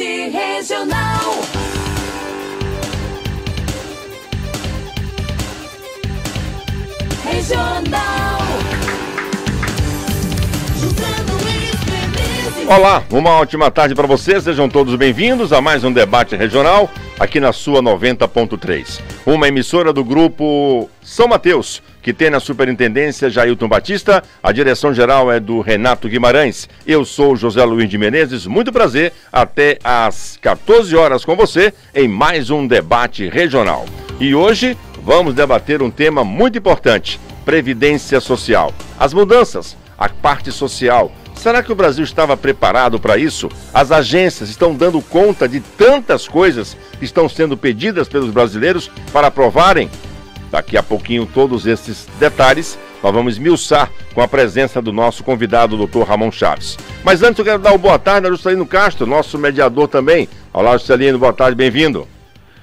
Debate Regional. Olá, uma ótima tarde para vocês, sejam todos bem-vindos a mais um debate regional aqui na sua 90.3. Uma emissora do grupo São Mateus, que tem na superintendência Jailton Batista, a direção geral é do Renato Guimarães. Eu sou José Luiz de Menezes, muito prazer, até às 14 horas com você em mais um debate regional. E hoje vamos debater um tema muito importante, Previdência Social. As mudanças, a parte social. Será que o Brasil estava preparado para isso? As agências estão dando conta de tantas coisas que estão sendo pedidas pelos brasileiros para aprovarem? Daqui a pouquinho todos esses detalhes nós vamos esmiuçar com a presença do nosso convidado, o Dr. Ramon Chaves. Mas antes eu quero dar uma boa tarde a Juscelino Castro, nosso mediador também. Olá, Juscelino, boa tarde, bem-vindo.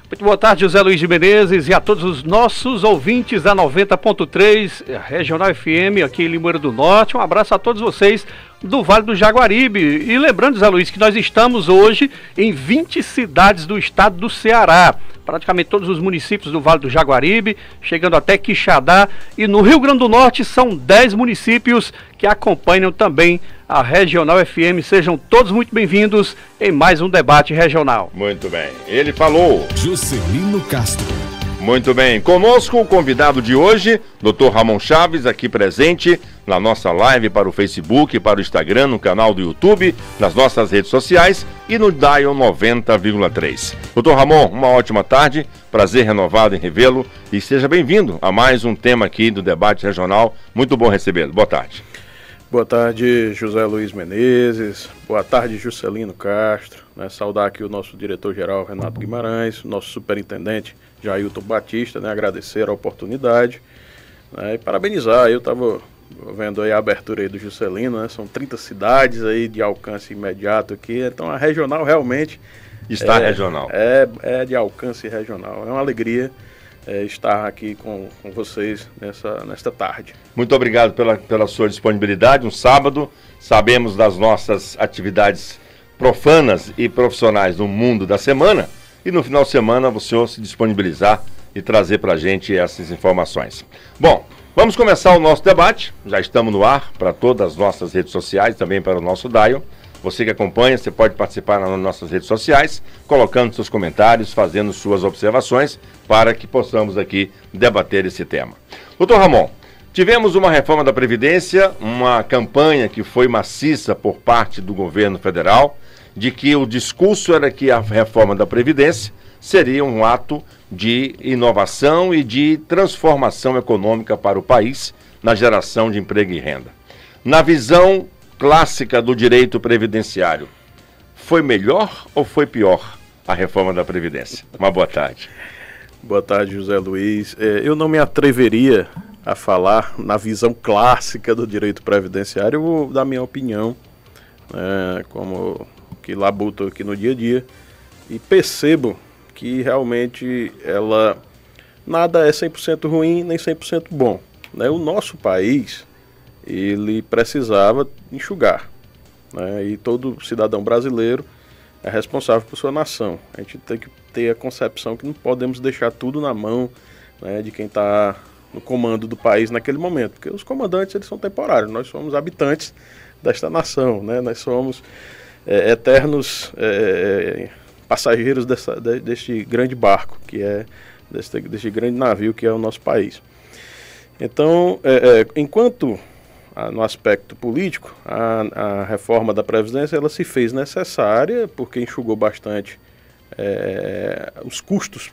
Muito boa tarde, José Luiz de Menezes, e a todos os nossos ouvintes da 90.3 Regional FM aqui em Limoeiro do Norte. Um abraço a todos vocês do Vale do Jaguaribe. E lembrando, José Luiz, que nós estamos hoje em 20 cidades do estado do Ceará. Praticamente todos os municípios do Vale do Jaguaribe, chegando até Quixadá. E no Rio Grande do Norte são 10 municípios que acompanham também a Regional FM. Sejam todos muito bem-vindos em mais um debate regional. Muito bem. Ele falou. Juscelino Castro. Muito bem. Conosco o convidado de hoje, Dr. Ramon Chaves, aqui presente na nossa live para o Facebook, para o Instagram, no canal do YouTube, nas nossas redes sociais e no Dial 90,3. Dr. Ramon, uma ótima tarde, prazer renovado em revê-lo e seja bem-vindo a mais um tema aqui do debate regional. Muito bom recebê-lo. Boa tarde. Boa tarde, José Luiz Menezes. Boa tarde, Juscelino Castro. Saudar aqui o nosso diretor-geral, Renato Guimarães, nosso superintendente, Jailton Batista, agradecer a oportunidade, e parabenizar. Eu estava vendo aí a abertura aí do Juscelino, são 30 cidades aí de alcance imediato aqui, então a regional realmente está regional. É de alcance regional. É uma alegria estar aqui com vocês nesta tarde. Muito obrigado pela sua disponibilidade. Um sábado, sabemos das nossas atividades profanas e profissionais no mundo da semana, e no final de semana o senhor se disponibilizar e trazer para a gente essas informações. Bom, vamos começar o nosso debate. Já estamos no ar para todas as nossas redes sociais, também para o nosso Dial. Você que acompanha, você pode participar nas nossas redes sociais, colocando seus comentários, fazendo suas observações, para que possamos aqui debater esse tema. Doutor Ramon, tivemos uma reforma da Previdência, uma campanha que foi maciça por parte do governo federal, de que o discurso era que a reforma da Previdência seria um ato de inovação e de transformação econômica para o país na geração de emprego e renda. Na visão clássica do direito previdenciário, foi melhor ou foi pior a reforma da Previdência? Uma boa tarde. Boa tarde, José Luiz. Eu não me atreveria a falar na visão clássica do direito previdenciário, eu vou dar minha opinião, como que labuto aqui no dia a dia, e percebo que realmente nada é 100% ruim nem 100% bom. O nosso país, ele precisava enxugar, e todo cidadão brasileiro é responsável por sua nação. A gente tem que ter a concepção que não podemos deixar tudo na mão, de quem está no comando do país naquele momento, porque os comandantes eles são temporários, nós somos habitantes desta nação, nós somos eternos passageiros deste grande barco, que é deste grande navio que é o nosso país. Então, enquanto no aspecto político, a reforma da Previdência ela se fez necessária porque enxugou bastante os custos,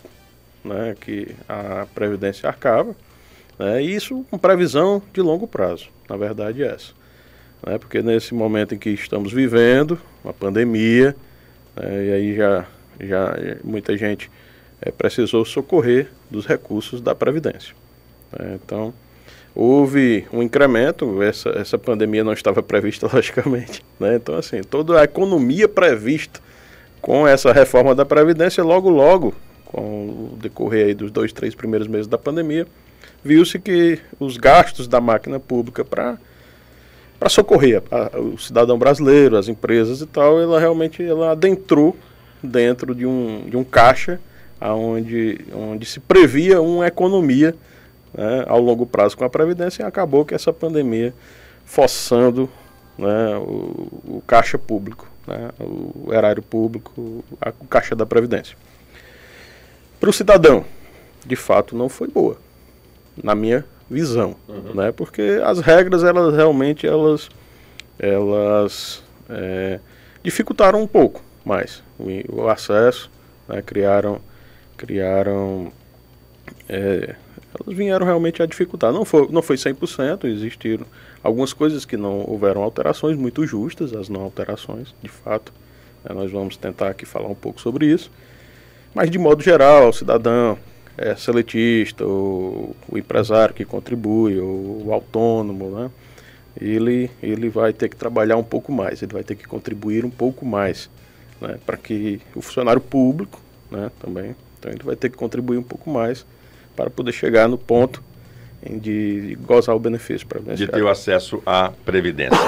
que a Previdência arcava, e isso com previsão de longo prazo, na verdade é essa. Porque nesse momento em que estamos vivendo, uma pandemia, e aí já muita gente precisou socorrer dos recursos da Previdência. Então, houve um incremento, essa pandemia não estava prevista, logicamente. Então, assim, toda a economia prevista com essa reforma da Previdência, logo, com o decorrer aí dos 2, 3 primeiros meses da pandemia, viu-se que os gastos da máquina pública para socorrer o cidadão brasileiro, as empresas e tal, ela realmente adentrou dentro de um caixa onde se previa uma economia, né, ao longo prazo com a Previdência, e acabou que essa pandemia forçando, né, o caixa público, né, o erário público, o caixa da Previdência. Para o cidadão, de fato, não foi boa, na minha visão, né, porque as regras, elas realmente, elas dificultaram um pouco mais o acesso, né, elas vieram realmente a dificultar. Não foi 100%, existiram algumas coisas que não houveram alterações, muito justas as não alterações, de fato. Nós vamos tentar aqui falar um pouco sobre isso. Mas, de modo geral, o cidadão seletista, o empresário que contribui, o autônomo, né, ele vai ter que trabalhar um pouco mais, ele vai ter que contribuir um pouco mais, né, para que o funcionário público, né, também, então ele vai ter que contribuir um pouco mais para poder chegar no ponto de gozar o benefício previdenciário. De ter o acesso à Previdência.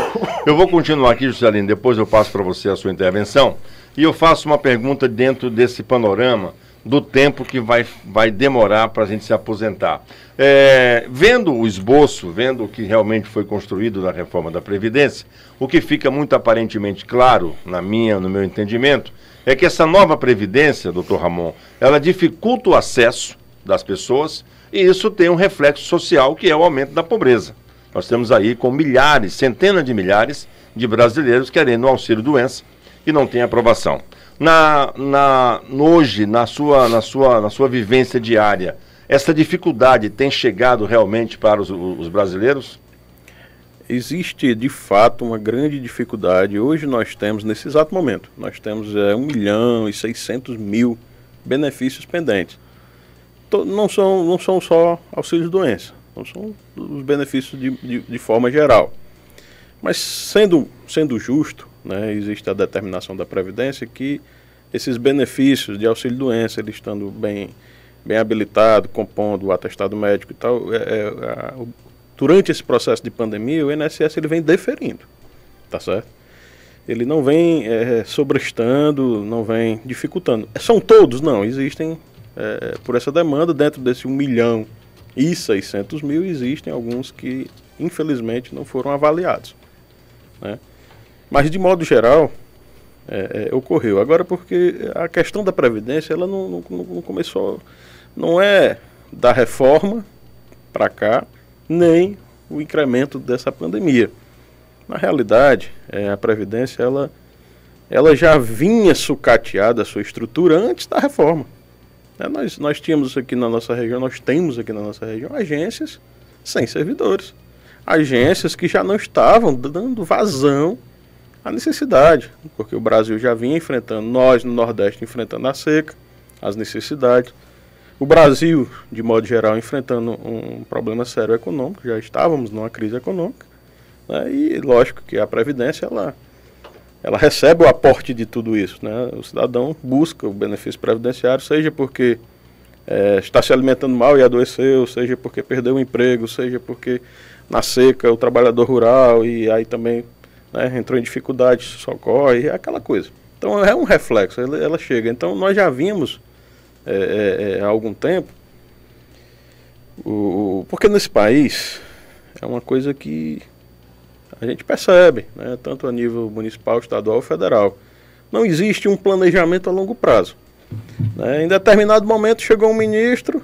Eu vou continuar aqui, Juscelino, depois eu passo para você a sua intervenção, e eu faço uma pergunta dentro desse panorama do tempo que vai demorar para a gente se aposentar. Vendo o esboço, vendo o que realmente foi construído na reforma da Previdência, o que fica muito aparentemente claro, no meu entendimento, é que essa nova Previdência, doutor Ramon, ela dificulta o acesso das pessoas, e isso tem um reflexo social, que é o aumento da pobreza. Nós temos aí com milhares, centenas de milhares de brasileiros querendo o auxílio-doença e não tem aprovação. Hoje, na sua vivência diária, essa dificuldade tem chegado realmente para os brasileiros? Existe, de fato, uma grande dificuldade. Hoje nós temos, nesse exato momento, nós temos 1.600.000 benefícios pendentes. Não são só auxílios-doença, não são os benefícios de forma geral. Mas sendo justo, né, existe a determinação da Previdência que esses benefícios de auxílio-doença, ele estando bem habilitado, compondo o atestado médico e tal, durante esse processo de pandemia, o INSS ele vem deferindo, tá certo? Ele não vem sobrestando, não vem dificultando. São todos? Não, existem, por essa demanda, dentro desse 1.600.000, existem alguns que, infelizmente, não foram avaliados, né? Mas, de modo geral, ocorreu. Agora, porque a questão da Previdência, ela não começou, não é da reforma para cá, nem o incremento dessa pandemia. Na realidade, a Previdência, ela já vinha sucateada a sua estrutura antes da reforma. Nós tínhamos aqui na nossa região, nós temos aqui na nossa região agências sem servidores. Agências que já não estavam dando vazão à necessidade, porque o Brasil já vinha enfrentando, nós no Nordeste enfrentando a seca, as necessidades. O Brasil, de modo geral, enfrentando um problema sério econômico, já estávamos numa crise econômica, né? E lógico que a Previdência, ela recebe o aporte de tudo isso, né? O cidadão busca o benefício previdenciário, seja porque está se alimentando mal e adoeceu, seja porque perdeu o emprego, seja porque na seca o trabalhador rural e aí também, né, entrou em dificuldade, socorre, é aquela coisa. Então é um reflexo, ela chega. Então nós já vimos há algum tempo, porque nesse país é uma coisa que a gente percebe, né, tanto a nível municipal, estadual e federal. Não existe um planejamento a longo prazo, né? Em determinado momento chegou um ministro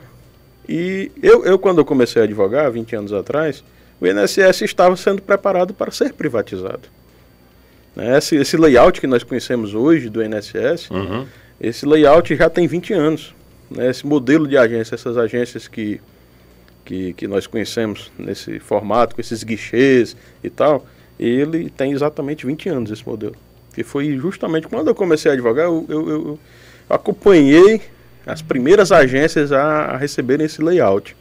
e eu quando eu comecei a advogar, 20 anos atrás, o INSS estava sendo preparado para ser privatizado. Esse layout que nós conhecemos hoje do INSS, esse layout já tem 20 anos. Né? Esse modelo de agência, essas agências que nós conhecemos nesse formato, com esses guichês e tal, ele tem exatamente 20 anos, esse modelo. Que foi justamente quando eu comecei a advogar, eu acompanhei as primeiras agências a receberem esse layout,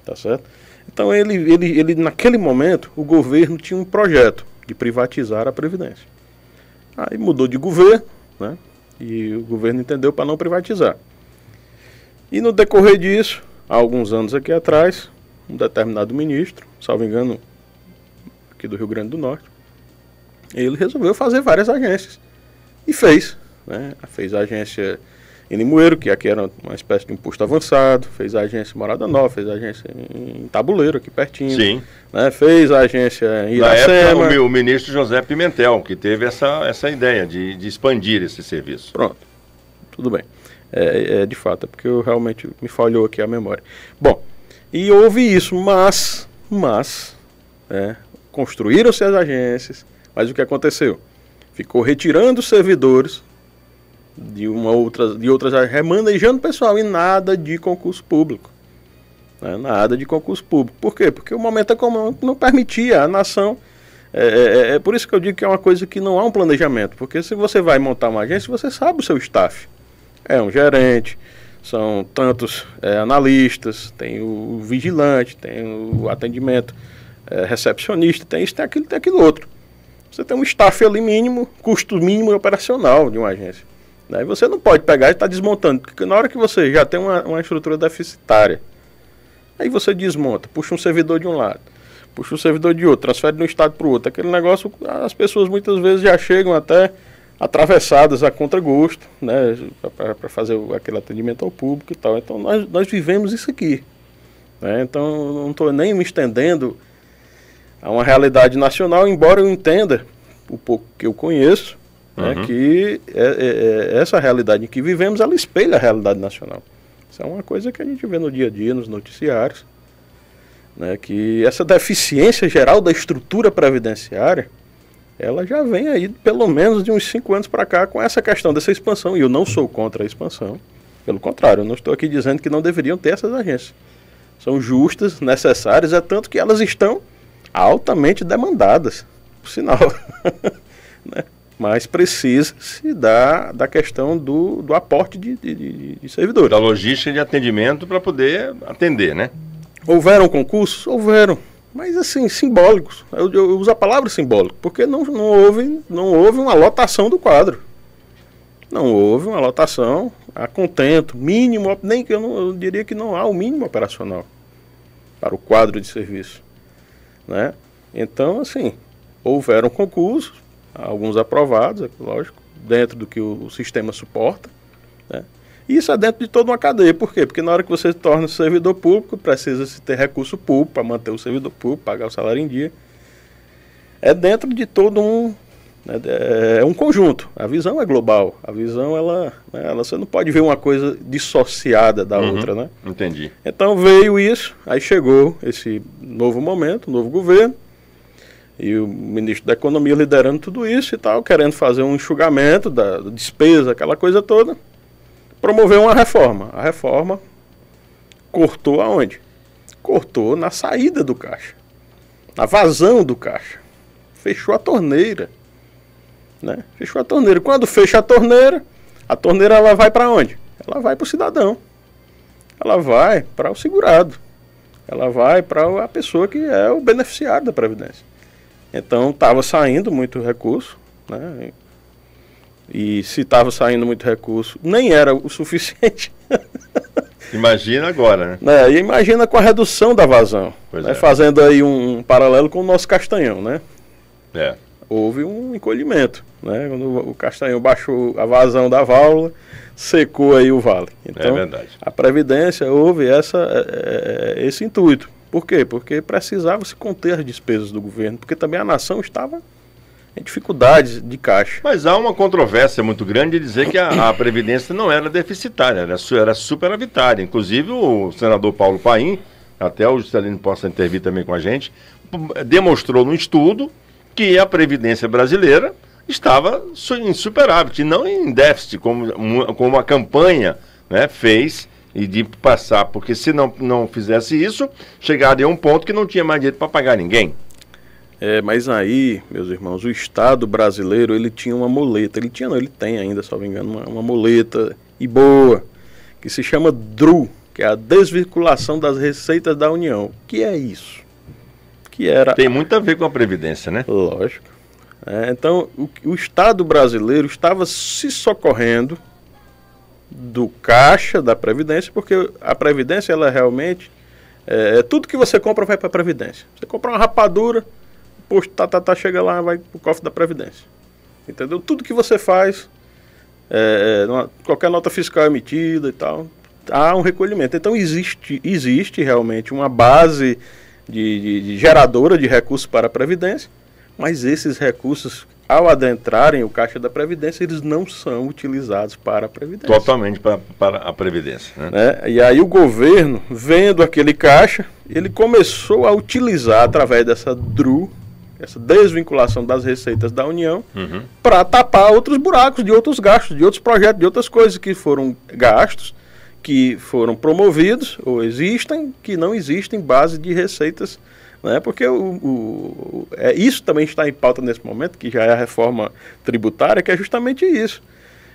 tá certo? Então, ele naquele momento, o governo tinha um projeto de privatizar a Previdência. Aí mudou de governo, né? E o governo entendeu para não privatizar. E no decorrer disso, há alguns anos aqui atrás, um determinado ministro, salvo engano, aqui do Rio Grande do Norte, ele resolveu fazer várias agências. E fez. né? Fez a agência em Limoeiro, que aqui era uma espécie de um posto avançado, fez a agência em Morada Nova, fez a agência em Tabuleiro, aqui pertinho. Sim. Né? Fez a agência em Iracema. Na época, o ministro José Pimentel, que teve essa ideia de expandir esse serviço. Pronto, tudo bem. De fato, é porque eu realmente me falhou aqui a memória. Bom, e houve isso, mas construíram-se as agências, mas o que aconteceu? Ficou retirando servidores de outras remanejando o pessoal e nada de concurso público. Né? Nada de concurso público. Por quê? Porque o momento econômico não permitia, a nação... É por isso que eu digo que é uma coisa que não há um planejamento, porque se você vai montar uma agência, você sabe o seu staff. É um gerente, são tantos analistas, tem o vigilante, tem o atendimento recepcionista, tem isso, tem aquilo outro. Você tem um staff ali mínimo, custo mínimo operacional de uma agência. Aí você não pode pegar e estar desmontando, porque na hora que você já tem uma estrutura deficitária, aí você desmonta, puxa um servidor de um lado, puxa um servidor de outro, transfere de um estado para o outro. Aquele negócio, as pessoas muitas vezes já chegam até atravessadas a contragosto, né, para fazer aquele atendimento ao público e tal. Então nós vivemos isso aqui. Né? Então não estou nem me estendendo a uma realidade nacional, embora eu entenda, o pouco que eu conheço, né, que essa realidade em que vivemos, ela espelha a realidade nacional. Isso é uma coisa que a gente vê no dia a dia, nos noticiários, né, que essa deficiência geral da estrutura previdenciária, ela já vem aí pelo menos de uns 5 anos para cá com essa questão dessa expansão. E eu não sou contra a expansão. Pelo contrário, eu não estou aqui dizendo que não deveriam ter essas agências. São justas, necessárias, é tanto que elas estão altamente demandadas, por sinal. Né? Mas precisa-se da questão do aporte de servidores. Da logística de atendimento para poder atender, né? Houveram concursos? Houveram. Mas assim, simbólicos. Eu uso a palavra simbólico, porque não houve uma lotação do quadro. Não houve uma lotação a contento, mínimo, nem que eu diria que não há o mínimo operacional para o quadro de serviço. Né? Então, assim, houveram concursos, alguns aprovados, é lógico, dentro do que o sistema suporta. Né? E isso é dentro de toda uma cadeia. Por quê? Porque na hora que você se torna servidor público, precisa-se ter recurso público para manter o servidor público, pagar o salário em dia. É dentro de todo um conjunto. A visão é global. A visão, você não pode ver uma coisa dissociada da outra, né? Entendi. Então veio isso, aí chegou esse novo momento, novo governo, e o ministro da Economia liderando tudo isso e tal, querendo fazer um enxugamento da despesa, aquela coisa toda. Promoveu uma reforma. A reforma cortou aonde? Cortou na saída do caixa, na vazão do caixa. Fechou a torneira. Né? Fechou a torneira. Quando fecha a torneira ela vai para onde? Ela vai para o cidadão. Ela vai para o segurado. Ela vai para a pessoa que é o beneficiário da Previdência. Então estava saindo muito recurso, né? E se estava saindo muito recurso, nem era o suficiente. Imagina agora, né? E imagina com a redução da vazão. Né? Fazendo aí um paralelo com o nosso Castanhão, né? Houve um encolhimento. Né? Quando o Castanhão baixou a vazão da válvula, secou aí o vale. Então, verdade. A Previdência houve esse intuito. Por quê? Porque precisava se conter as despesas do governo, porque também a nação estava em dificuldades de caixa. Mas há uma controvérsia muito grande de dizer que a Previdência não era deficitária, era superavitária. Inclusive o senador Paulo Paim, até o Juscelino possa intervir também com a gente, demonstrou num estudo que a Previdência brasileira estava em superávit, não em déficit, como a campanha, né, fez, e de passar, porque se não fizesse isso, chegaria a um ponto que não tinha mais dinheiro para pagar ninguém. Mas aí, meus irmãos, o Estado brasileiro, ele tinha uma muleta, ele tem ainda, se não me engano, uma muleta, e boa, que se chama DRU, que é a desvinculação das receitas da União. Que é isso? Tem muito a ver com a Previdência, né? Lógico. Então, o Estado brasileiro estava se socorrendo do caixa da Previdência, porque a Previdência, ela realmente, tudo que você compra vai para a Previdência. Você compra uma rapadura, posto, chega lá, vai pro cofre da Previdência. Entendeu? Tudo que você faz qualquer nota fiscal emitida e tal, há um recolhimento. Então existe realmente uma base de geradora de recursos para a Previdência, mas esses recursos, ao adentrarem o Caixa da Previdência, eles não são utilizados para a Previdência. Totalmente para a Previdência. Né? E aí o governo, vendo aquele caixa, ele começou a utilizar, através dessa DRU, essa desvinculação das receitas da União, para tapar outros buracos de outros gastos, de outros projetos, de outras coisas que foram gastos, que foram promovidos ou existem, que não existem base de receitas, né? Porque isso também está em pauta nesse momento, que já é a reforma tributária, que é justamente isso.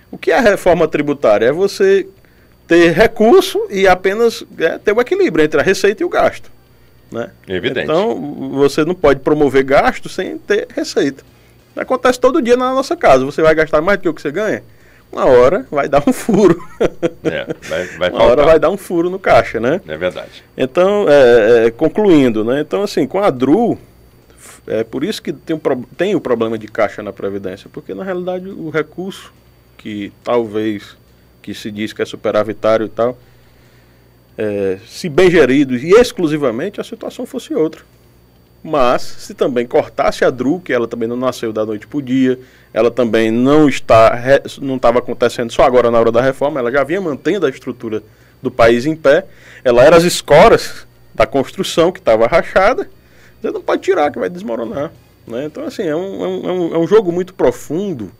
O que é a reforma tributária? É você ter recurso e apenas ter o equilíbrio entre a receita e o gasto. Né? Evidente. Então, você não pode promover gasto sem ter receita. Acontece todo dia na nossa casa. Você vai gastar mais do que o que você ganha? Uma hora vai dar um furo. Vai uma hora vai dar um furo no caixa, né? É verdade. Então, concluindo, né? Então, assim, com a DRU, é por isso que tem o problema de caixa na Previdência, porque, na realidade, o recurso que talvez, que se diz que é superavitário e tal, se bem gerido e exclusivamente, a situação fosse outra. Mas, se também cortasse a DRU, que ela também não nasceu da noite para o dia, ela também não estava acontecendo só agora na hora da reforma, ela já vinha mantendo a estrutura do país em pé, ela era as escoras da construção que estava rachada, você não pode tirar, que vai desmoronar. Né? Então, assim, é um jogo muito profundo.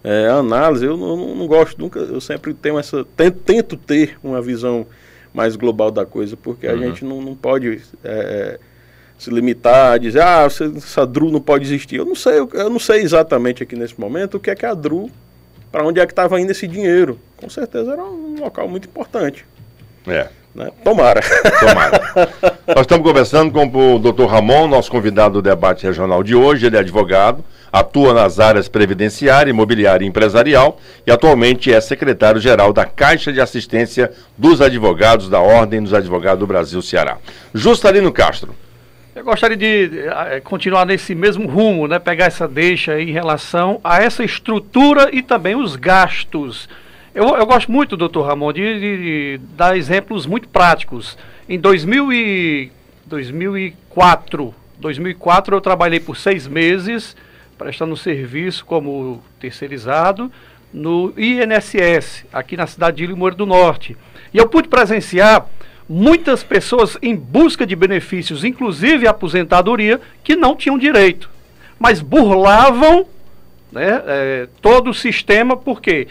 A análise, eu não gosto nunca, eu sempre tenho tento ter uma visão mais global da coisa, porque a gente não pode se limitar a dizer, essa DRU não pode existir. Eu não sei exatamente aqui nesse momento o que é a DRU, para onde é que estava indo esse dinheiro. Com certeza era um local muito importante. Né? Tomara. Nós estamos conversando com o Dr. Ramon, nosso convidado do debate regional de hoje. Ele é advogado, atua nas áreas previdenciária, imobiliária e empresarial e atualmente é secretário-geral da Caixa de Assistência dos Advogados da Ordem dos Advogados do Brasil-Ceará. Juscelino Castro. Eu gostaria de continuar nesse mesmo rumo, né? Pegar essa deixa em relação a essa estrutura e também os gastos. Eu gosto muito, doutor Ramon, de dar exemplos muito práticos. Em 2004 eu trabalhei por 6 meses, prestando serviço como terceirizado no INSS, aqui na cidade de Limoeiro do Norte. E eu pude presenciar muitas pessoas em busca de benefícios, inclusive aposentadoria, que não tinham direito, mas burlavam, né, todo o sistema, porque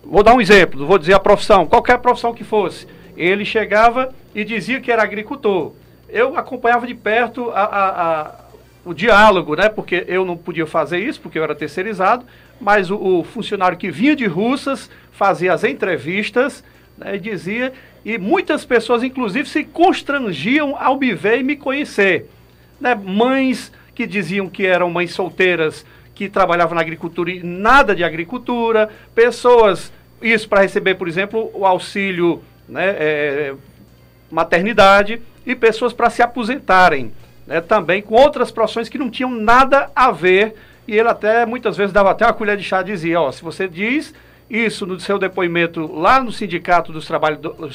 vou dar um exemplo, vou dizer a profissão, qualquer profissão que fosse, ele chegava e dizia que era agricultor. Eu acompanhava de perto o diálogo, né, porque eu não podia fazer isso, porque eu era terceirizado, mas o funcionário que vinha de Russas fazia as entrevistas, né, e dizia, e muitas pessoas, inclusive, se constrangiam ao me ver e me conhecer. Né? Mães que diziam que eram mães solteiras, que trabalhavam na agricultura e nada de agricultura, pessoas, isso para receber, por exemplo, o auxílio, né, maternidade, e pessoas para se aposentarem, né, também com outras profissões que não tinham nada a ver, e ele até, muitas vezes, dava até uma colher de chá e dizia, se você diz isso no seu depoimento lá no Sindicato dos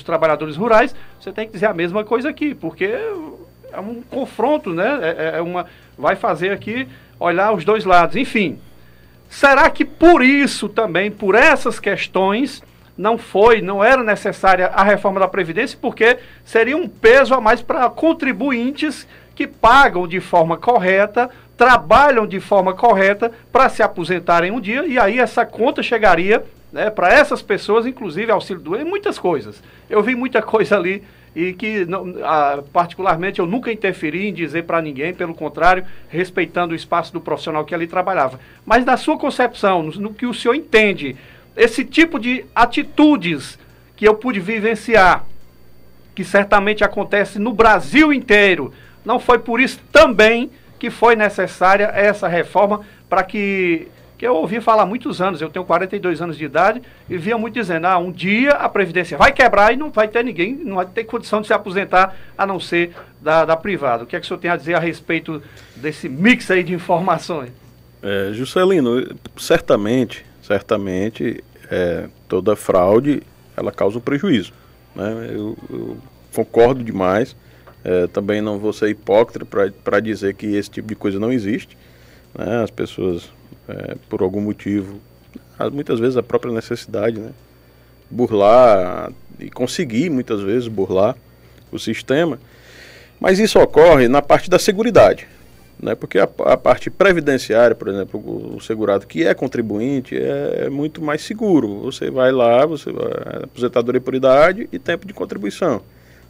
Trabalhadores Rurais, você tem que dizer a mesma coisa aqui, porque é um confronto, né? Vai fazer aqui olhar os dois lados. Enfim, será que por isso também, por essas questões, não era necessária a reforma da Previdência, porque seria um peso a mais para contribuintes que pagam de forma correta, trabalham de forma correta para se aposentarem um dia, e aí essa conta chegaria, né, para essas pessoas, inclusive auxílio doente, muitas coisas. Eu vi muita coisa ali e que, particularmente, eu nunca interferi em dizer para ninguém, pelo contrário, respeitando o espaço do profissional que ali trabalhava. Mas na sua concepção, no que o senhor entende, esse tipo de atitudes que eu pude vivenciar, que certamente acontece no Brasil inteiro, não foi por isso também que foi necessária essa reforma, para que eu ouvi falar há muitos anos, eu tenho 42 anos de idade, e via muito dizendo, um dia a Previdência vai quebrar e não vai ter ninguém, não vai ter condição de se aposentar, a não ser da privada. O que é que o senhor tem a dizer a respeito desse mix aí de informações? Juscelino, certamente certamente toda fraude ela causa um prejuízo, né? Eu concordo demais, também não vou ser hipócrita para dizer que esse tipo de coisa não existe, né? As pessoas, por algum motivo, muitas vezes a própria necessidade, né? Burlar e conseguir muitas vezes burlar o sistema, mas isso ocorre na parte da seguridade, né? Porque a parte previdenciária, por exemplo, o segurado que é contribuinte é muito mais seguro. Você vai lá, aposentadoria por idade e tempo de contribuição.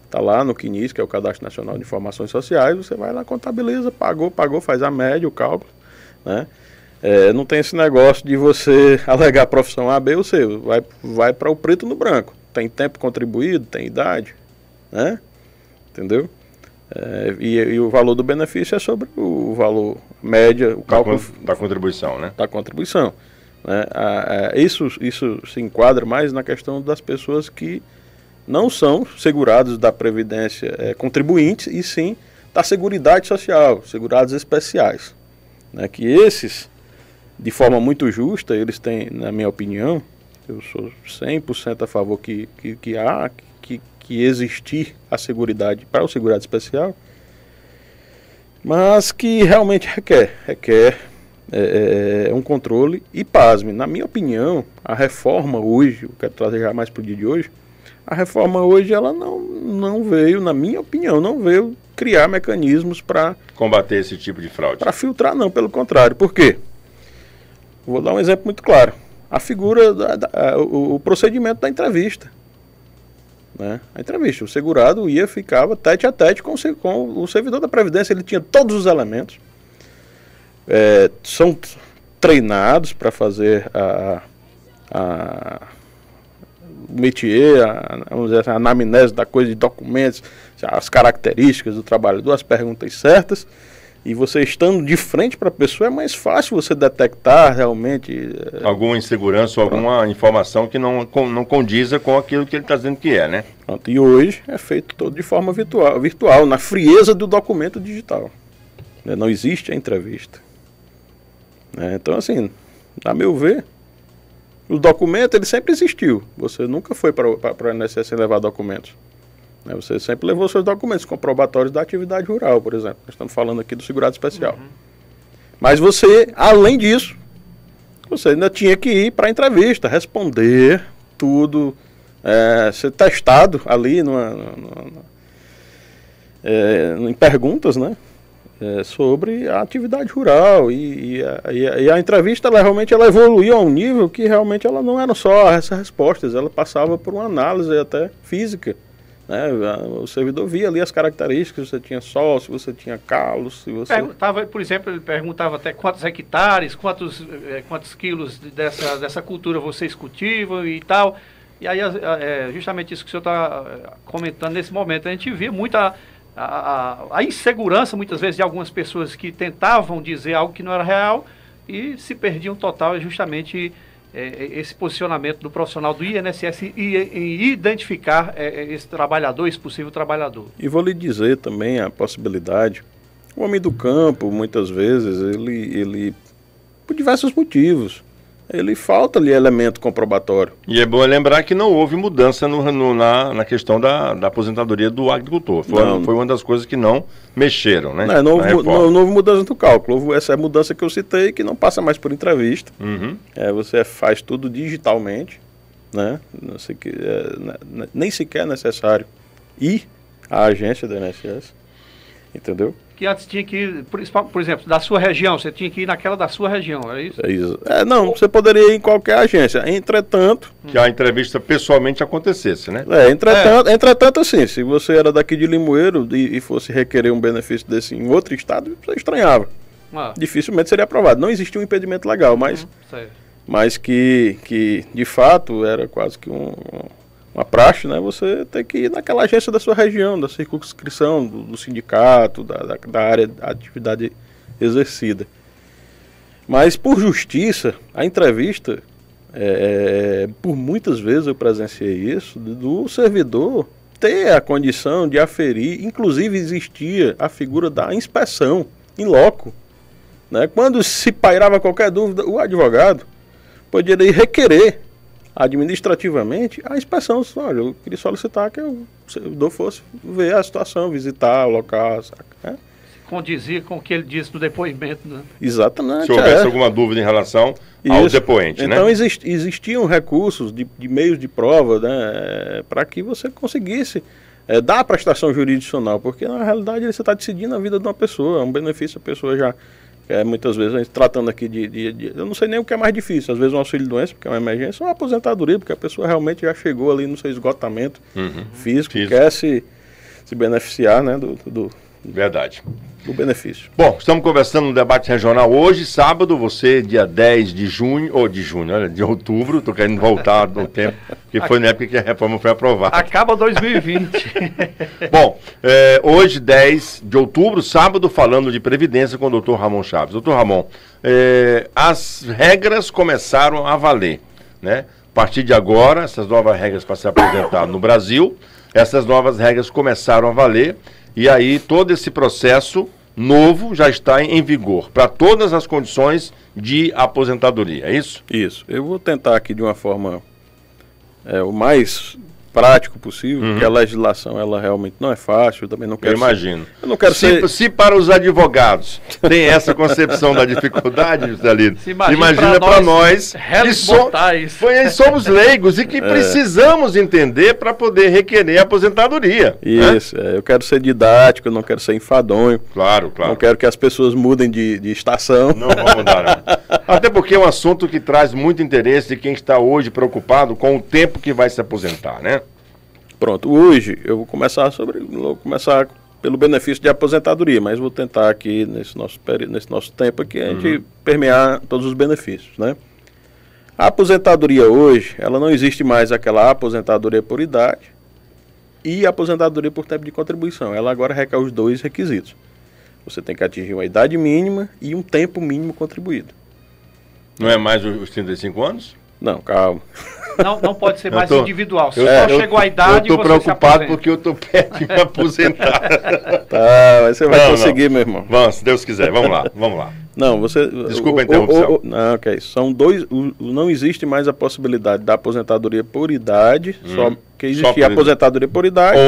Está lá no CNIS, que é o Cadastro Nacional de Informações Sociais, você vai lá, contabiliza, pagou, faz a média, o cálculo, né? Não tem esse negócio de você alegar profissão A, B ou C, vai para o preto no branco. Tem tempo contribuído, tem idade, né? Entendeu? E o valor do benefício é sobre o valor média, o cálculo da contribuição, né? Da contribuição, né? Isso se enquadra mais na questão das pessoas que não são segurados da Previdência contribuintes, e sim da Seguridade Social, segurados especiais, né? Que esses, de forma muito justa, eles têm, na minha opinião, eu sou 100% a favor que existir a seguridade para o segurado especial, mas que realmente requer um controle. E pasme, na minha opinião, a reforma hoje, eu quero trazer já mais para o dia de hoje, a reforma hoje ela não veio, na minha opinião, não veio criar mecanismos para combater esse tipo de fraude. Para filtrar, não, pelo contrário. Por quê? Vou dar um exemplo muito claro. A figura, o procedimento da entrevista. Né? A entrevista, o segurado ficava tete a tete com o servidor da Previdência, ele tinha todos os elementos, são treinados para fazer o métier, vamos dizer assim, a anamnese da coisa de documentos, as características do trabalhador, as perguntas certas, e você estando de frente para a pessoa é mais fácil você detectar realmente alguma insegurança ou alguma informação que não condiza com aquilo que ele está dizendo que é, né? Pronto, e hoje é feito todo de forma virtual, na frieza do documento digital, né? Não existe a entrevista, né? Então, assim, a meu ver, o documento ele sempre existiu. Você nunca foi para o INSS levar documentos. Você sempre levou seus documentos comprobatórios da atividade rural, por exemplo. Nós estamos falando aqui do segurado especial. Uhum. Mas você, além disso, você ainda tinha que ir para a entrevista, responder tudo, ser testado ali em perguntas, né? Sobre a atividade rural. E a entrevista, realmente ela evoluiu a um nível que realmente ela não era só essas respostas, ela passava por uma análise até física. O servidor via ali as características, se você tinha sol, se você tinha calos, se você... Perguntava, por exemplo, ele perguntava até quantos hectares, quantos quilos dessa cultura vocês cultivam e tal. E aí, justamente isso que o senhor está comentando nesse momento, a gente via muita a insegurança, muitas vezes, de algumas pessoas que tentavam dizer algo que não era real e se perdiam total, justamente... esse posicionamento do profissional do INSS em identificar esse trabalhador, esse possível trabalhador. E vou lhe dizer também a possibilidade, o homem do campo, muitas vezes, ele por diversos motivos, ele falta-lhe elemento comprobatório. E é bom lembrar que não houve mudança na questão da aposentadoria do agricultor. Foi uma das coisas que não mexeram, né? Não houve mudança no cálculo. Houve essa mudança que eu citei, que não passa mais por entrevista. Uhum. Você faz tudo digitalmente, né? Nem sequer é necessário ir à agência do INSS, entendeu? Que antes tinha que ir, por exemplo, da sua região, você tinha que ir naquela da sua região, era isso? É isso. Não, você poderia ir em qualquer agência. Entretanto... Que a entrevista pessoalmente acontecesse, né? Entretanto, assim, se você era daqui de Limoeiro e fosse requerer um benefício desse em outro estado, você estranhava. Dificilmente seria aprovado. Não existia um impedimento legal, mas que de fato era quase que uma praxe, né? Você tem que ir naquela agência da sua região, da circunscrição, do sindicato, da área da atividade exercida. Mas por justiça, a entrevista, por muitas vezes eu presenciei isso, do servidor ter a condição de aferir, inclusive existia a figura da inspeção em loco, né? Quando se pairava qualquer dúvida, o advogado, poderia requerer administrativamente a inspeção. Olha, eu queria solicitar que o servidor fosse ver a situação, visitar o local, saca, né? Condizir com o que ele disse no depoimento, né? Exatamente. Se houvesse alguma dúvida em relação ao depoente, então, né? Existiam recursos de meios de prova, né, para que você conseguisse dar a prestação jurisdicional, porque na realidade você está decidindo a vida de uma pessoa, é um benefício a pessoa já, muitas vezes, a gente tratando aqui eu não sei nem o que é mais difícil, às vezes um auxílio-doença, porque é uma emergência, ou uma aposentadoria, porque a pessoa realmente já chegou ali no seu esgotamento físico, quer se beneficiar, né, Verdade. do benefício. Bom, estamos conversando no debate regional hoje, sábado, você, dia 10 de junho, olha, de outubro, estou querendo voltar no tempo, que foi na época que a reforma foi aprovada. Acaba 2020. Bom, hoje, 10 de outubro, sábado, falando de Previdência com o doutor Ramon Chaves. Doutor Ramon, as regras começaram a valer, né? A partir de agora, essas novas regras para se apresentar no Brasil, essas novas regras começaram a valer. E aí todo esse processo novo já está em vigor para todas as condições de aposentadoria, é isso? Isso. Eu vou tentar aqui de uma forma o mais prático possível, porque a legislação ela realmente não é fácil, eu também não quero. Eu imagino. Eu não quero se para os advogados tem essa concepção da dificuldade, Juscelino, imagina para nós que somos leigos e que precisamos entender para poder requerer a aposentadoria. Isso, eu quero ser didático, eu não quero ser enfadonho. Claro. Não quero que as pessoas mudem de estação. Não vão mudar, não. Até porque é um assunto que traz muito interesse de quem está hoje preocupado com o tempo que vai se aposentar, né? Pronto, hoje eu vou começar pelo benefício de aposentadoria, mas vou tentar aqui nesse nosso tempo aqui a gente permear todos os benefícios, né? A aposentadoria hoje, ela não existe mais aquela aposentadoria por idade e a aposentadoria por tempo de contribuição. Ela agora requer os dois requisitos. Você tem que atingir uma idade mínima e um tempo mínimo contribuído. Não é mais os 35 anos? Não, calma. Não pode ser mais individual. Se só chegou a idade, eu estou preocupado porque eu estou perto de me aposentar. Tá, mas você vai conseguir, meu irmão. Vamos, se Deus quiser. Vamos lá. Não, você... Desculpa a interrupção. Não, ok. São dois... não existe mais a possibilidade da aposentadoria por idade, só que existia a aposentadoria por idade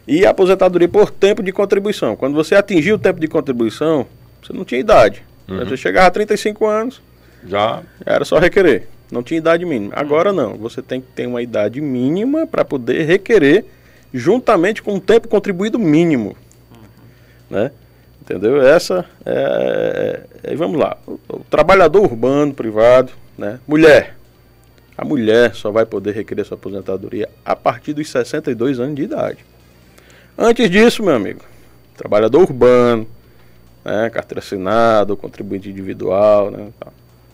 e a aposentadoria por tempo de contribuição. Quando você atingiu o tempo de contribuição, você não tinha idade. Você chegava a 35 anos, já era só requerer. Não tinha idade mínima. Agora não. Você tem que ter uma idade mínima para poder requerer juntamente com um tempo contribuído mínimo. Né? Entendeu? Essa vamos lá. O trabalhador urbano, privado, né? Mulher. A mulher só vai poder requerer sua aposentadoria a partir dos 62 anos de idade. Antes disso, meu amigo, trabalhador urbano, né? Carteira assinada, contribuinte individual, né?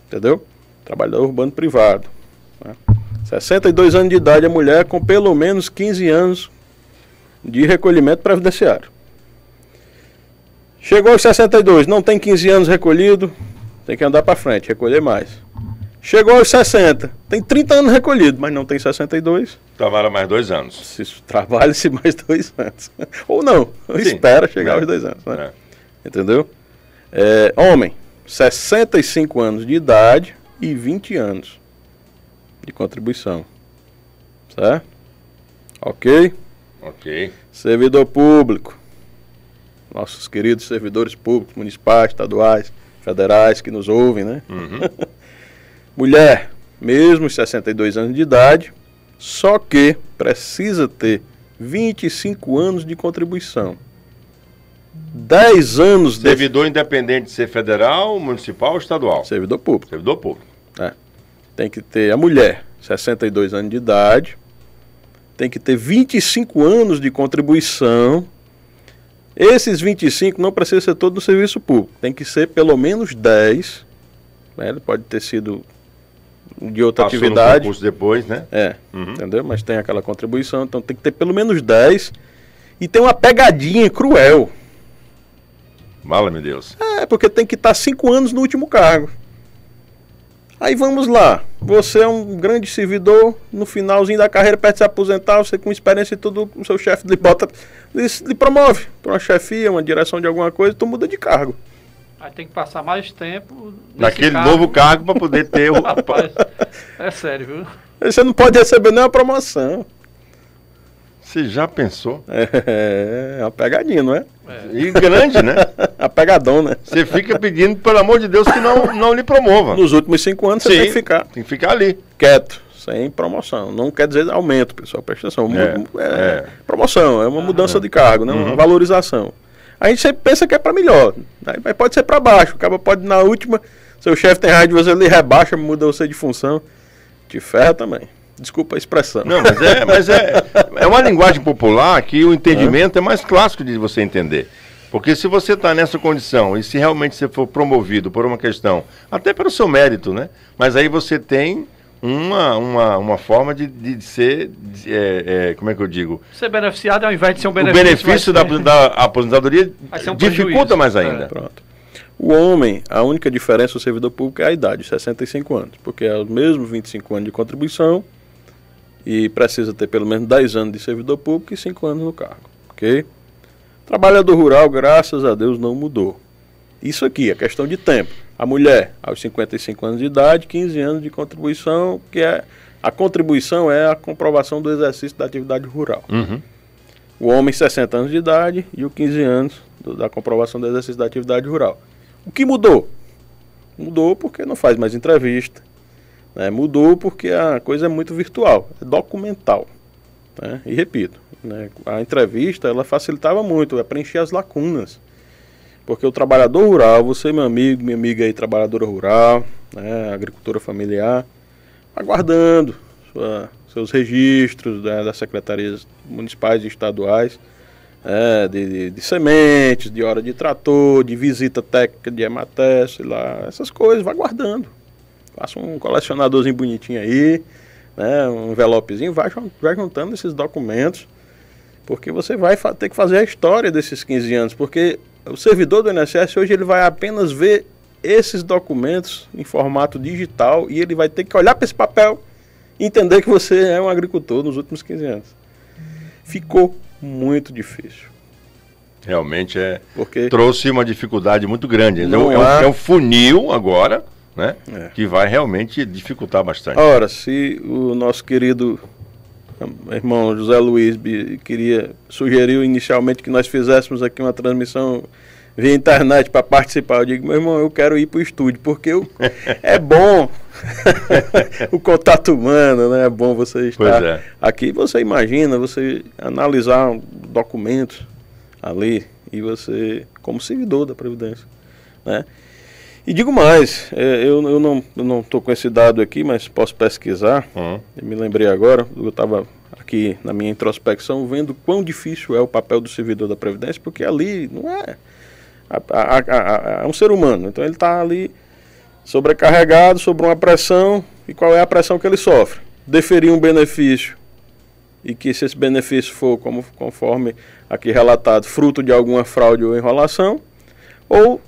Entendeu? Trabalhador urbano privado. Né? 62 anos de idade a mulher com pelo menos 15 anos de recolhimento previdenciário. Chegou aos 62, não tem 15 anos recolhido, tem que andar para frente, recolher mais. Chegou aos 60, tem 30 anos recolhido, mas não tem 62. Trabalha mais 2 anos. Trabalha-se mais 2 anos. Ou não, espera chegar aos 2 anos. Né? Entendeu? Homem, 65 anos de idade e 20 anos de contribuição. Certo? Ok? Ok. Servidor público. Nossos queridos servidores públicos, municipais, estaduais, federais que nos ouvem, né? Mulher, mesmo 62 anos de idade, só que precisa ter 25 anos de contribuição. 10 anos... Servidor independente de ser federal, municipal ou estadual? Servidor público. Servidor público. Tem que ter a mulher, 62 anos de idade, tem que ter 25 anos de contribuição. Esses 25 não precisa ser todo no serviço público, tem que ser pelo menos 10. Né? Ele pode ter sido de outra atividade. No concurso depois, né? Entendeu? Mas tem aquela contribuição, então tem que ter pelo menos 10. E tem uma pegadinha cruel. Mala, meu Deus. Porque tem que estar 5 anos no último cargo. Aí vamos lá, você é um grande servidor, no finalzinho da carreira, perto de se aposentar, você com experiência e tudo, o seu chefe lhe promove para uma chefia, uma direção de alguma coisa, tu muda de cargo. Aí tem que passar mais tempo naquele novo cargo para poder ter o... Rapaz, é sério, viu? Você não pode receber nem uma promoção. Você já pensou? É uma pegadinha, não é? E grande, né? A pegadona. Você fica pedindo, pelo amor de Deus, que não lhe promova. Nos últimos 5 anos você tem que ficar. Tem que ficar ali. Quieto, sem promoção. Não quer dizer aumento, pessoal, presta atenção. Promoção, é uma mudança de cargo, né? Uma valorização. A gente sempre pensa que é para melhor, mas pode ser para baixo. O cara pode, na última, seu chefe tem raiva de você, ele rebaixa, muda você de função, te ferra também. Desculpa a expressão. Não, mas é uma linguagem popular que o entendimento é mais clássico de você entender. Porque se você está nessa condição e se realmente você for promovido por uma questão, até pelo seu mérito, né? Mas aí você tem uma forma de ser, como é que eu digo? Ser beneficiado ao invés de ser um benefício. O benefício da aposentadoria dificulta mais ainda. Pronto. O homem, a única diferença do servidor público é a idade, 65 anos. Porque é os mesmos 25 anos de contribuição e precisa ter pelo menos 10 anos de servidor público e 5 anos no cargo. Ok? Trabalhador rural, graças a Deus, não mudou. Isso aqui é questão de tempo. A mulher, aos 55 anos de idade, 15 anos de contribuição, que é a contribuição é a comprovação do exercício da atividade rural. Uhum. O homem, 60 anos de idade e os 15 anos da comprovação do exercício da atividade rural. O que mudou? Mudou porque não faz mais entrevista. Né? Mudou porque a coisa é muito virtual, é documental. Né? E repito, né? A entrevista ela facilitava muito, é preencher as lacunas. Porque o trabalhador rural, você, meu amigo, minha amiga aí, trabalhadora rural, né, agricultora familiar, aguardando seus registros, né, das secretarias municipais e estaduais, de sementes, de hora de trator, de visita técnica de Emater, sei lá, essas coisas, vai guardando. Faça um colecionadorzinho bonitinho aí, né, um envelopezinho, vai juntando esses documentos, porque você vai ter que fazer a história desses 15 anos, porque o servidor do INSS hoje ele vai apenas ver esses documentos em formato digital e ele vai ter que olhar para esse papel e entender que você é um agricultor nos últimos 15 anos. Ficou muito difícil. Realmente trouxe uma dificuldade muito grande. É um funil agora, né? Que vai realmente dificultar bastante. Ora, se o nosso querido irmão José Luiz sugeriu inicialmente que nós fizéssemos aqui uma transmissão via internet para participar, eu digo, meu irmão, eu quero ir para o estúdio, porque é bom o contato humano, né? É bom você estar aqui. Você imagina, você analisar documentos ali e você, como servidor da Previdência, né? E digo mais, eu não estou com esse dado aqui, mas posso pesquisar. Eu me lembrei agora, eu estava aqui na minha introspecção vendo quão difícil é o papel do servidor da Previdência, porque ali não é um ser humano, então ele está ali sobrecarregado, sob uma pressão, e qual é a pressão que ele sofre? Deferir um benefício, e que se esse benefício for, conforme aqui relatado, fruto de alguma fraude ou enrolação, ou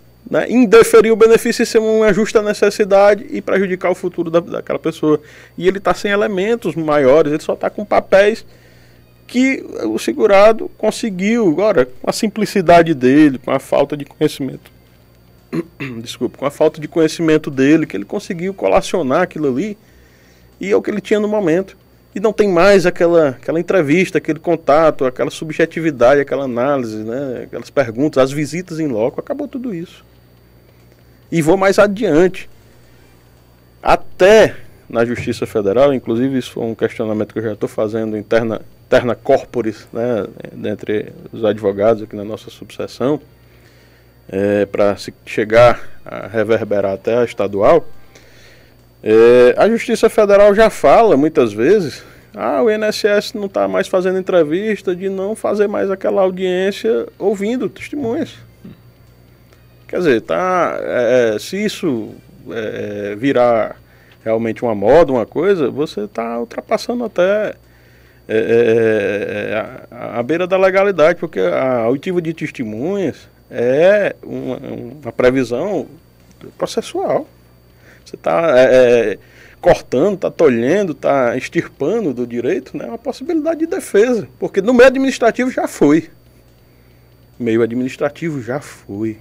indeferir o benefício e ser uma justa necessidade e prejudicar o futuro daquela pessoa. E ele está sem elementos maiores, ele só está com papéis que o segurado conseguiu, agora, com a simplicidade dele, com a falta de conhecimento, com a falta de conhecimento dele, que ele conseguiu colacionar aquilo ali, e é o que ele tinha no momento. E não tem mais aquela entrevista, aquele contato, aquela subjetividade, aquela análise, né, aquelas perguntas, as visitas em loco, acabou tudo isso. E vou mais adiante. Até na Justiça Federal, inclusive isso foi um questionamento que eu já estou fazendo interna corporis, né, entre os advogados aqui na nossa subseção, para se chegar a reverberar até a estadual. A Justiça Federal já fala muitas vezes, o INSS não está mais fazendo entrevista, de não fazer mais aquela audiência ouvindo testemunhas. Quer dizer, se isso virar realmente uma moda, uma coisa, você está ultrapassando até a beira da legalidade, porque a oitiva de testemunhas é uma previsão processual. Você está cortando, está tolhendo, está extirpando do direito, né, uma possibilidade de defesa, porque no meio administrativo já foi. Meio administrativo já foi.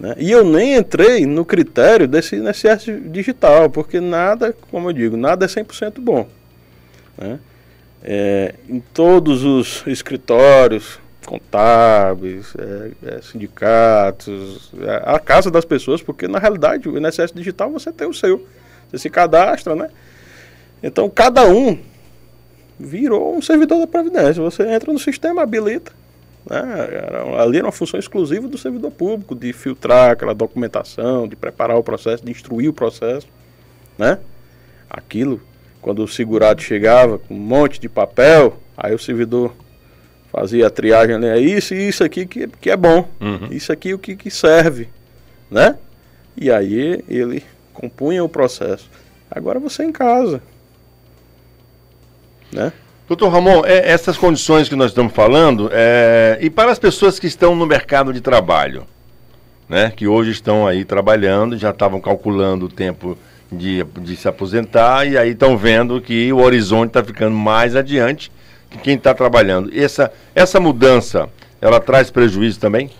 né? E eu nem entrei no critério desse INSS digital, porque nada, como eu digo, nada é 100% bom, né? Em todos os escritórios contábeis, sindicatos, a casa das pessoas, porque na realidade o INSS digital você tem o seu, você se cadastra, né? Então cada um virou um servidor da Previdência, você entra no sistema, habilita, né? Ali era uma função exclusiva do servidor público, de filtrar aquela documentação, de preparar o processo, de instruir o processo, né? Aquilo, quando o segurado chegava com um monte de papel, aí o servidor fazia a triagem ali, é isso e isso aqui que é bom, isso aqui o que serve, né? E aí ele compunha o processo. Agora você em casa, né? Doutor Ramon, essas condições que nós estamos falando, e para as pessoas que estão no mercado de trabalho, né? Que hoje estão aí trabalhando, já estavam calculando o tempo de se aposentar e aí estão vendo que o horizonte está ficando mais adiante que quem está trabalhando. Essa mudança, ela traz prejuízo também?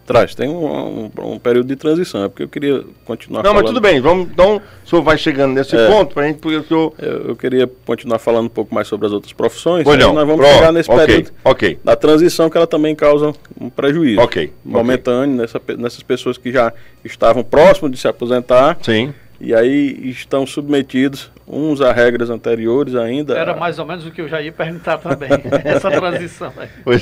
Traz, tem um período de transição, porque eu queria continuar falando... Não, mas tudo bem, então o senhor vai chegando nesse ponto, para a gente... Porque o senhor... eu queria continuar falando um pouco mais sobre as outras profissões, pois não, nós vamos chegar nesse período okay. da transição, que ela também causa um prejuízo momentâneo okay. Nessas pessoas que já estavam próximos de se aposentar. Sim. E aí estão submetidos uns a regras anteriores ainda. Era mais ou menos o que eu já ia perguntar também, essa transição aí. Pois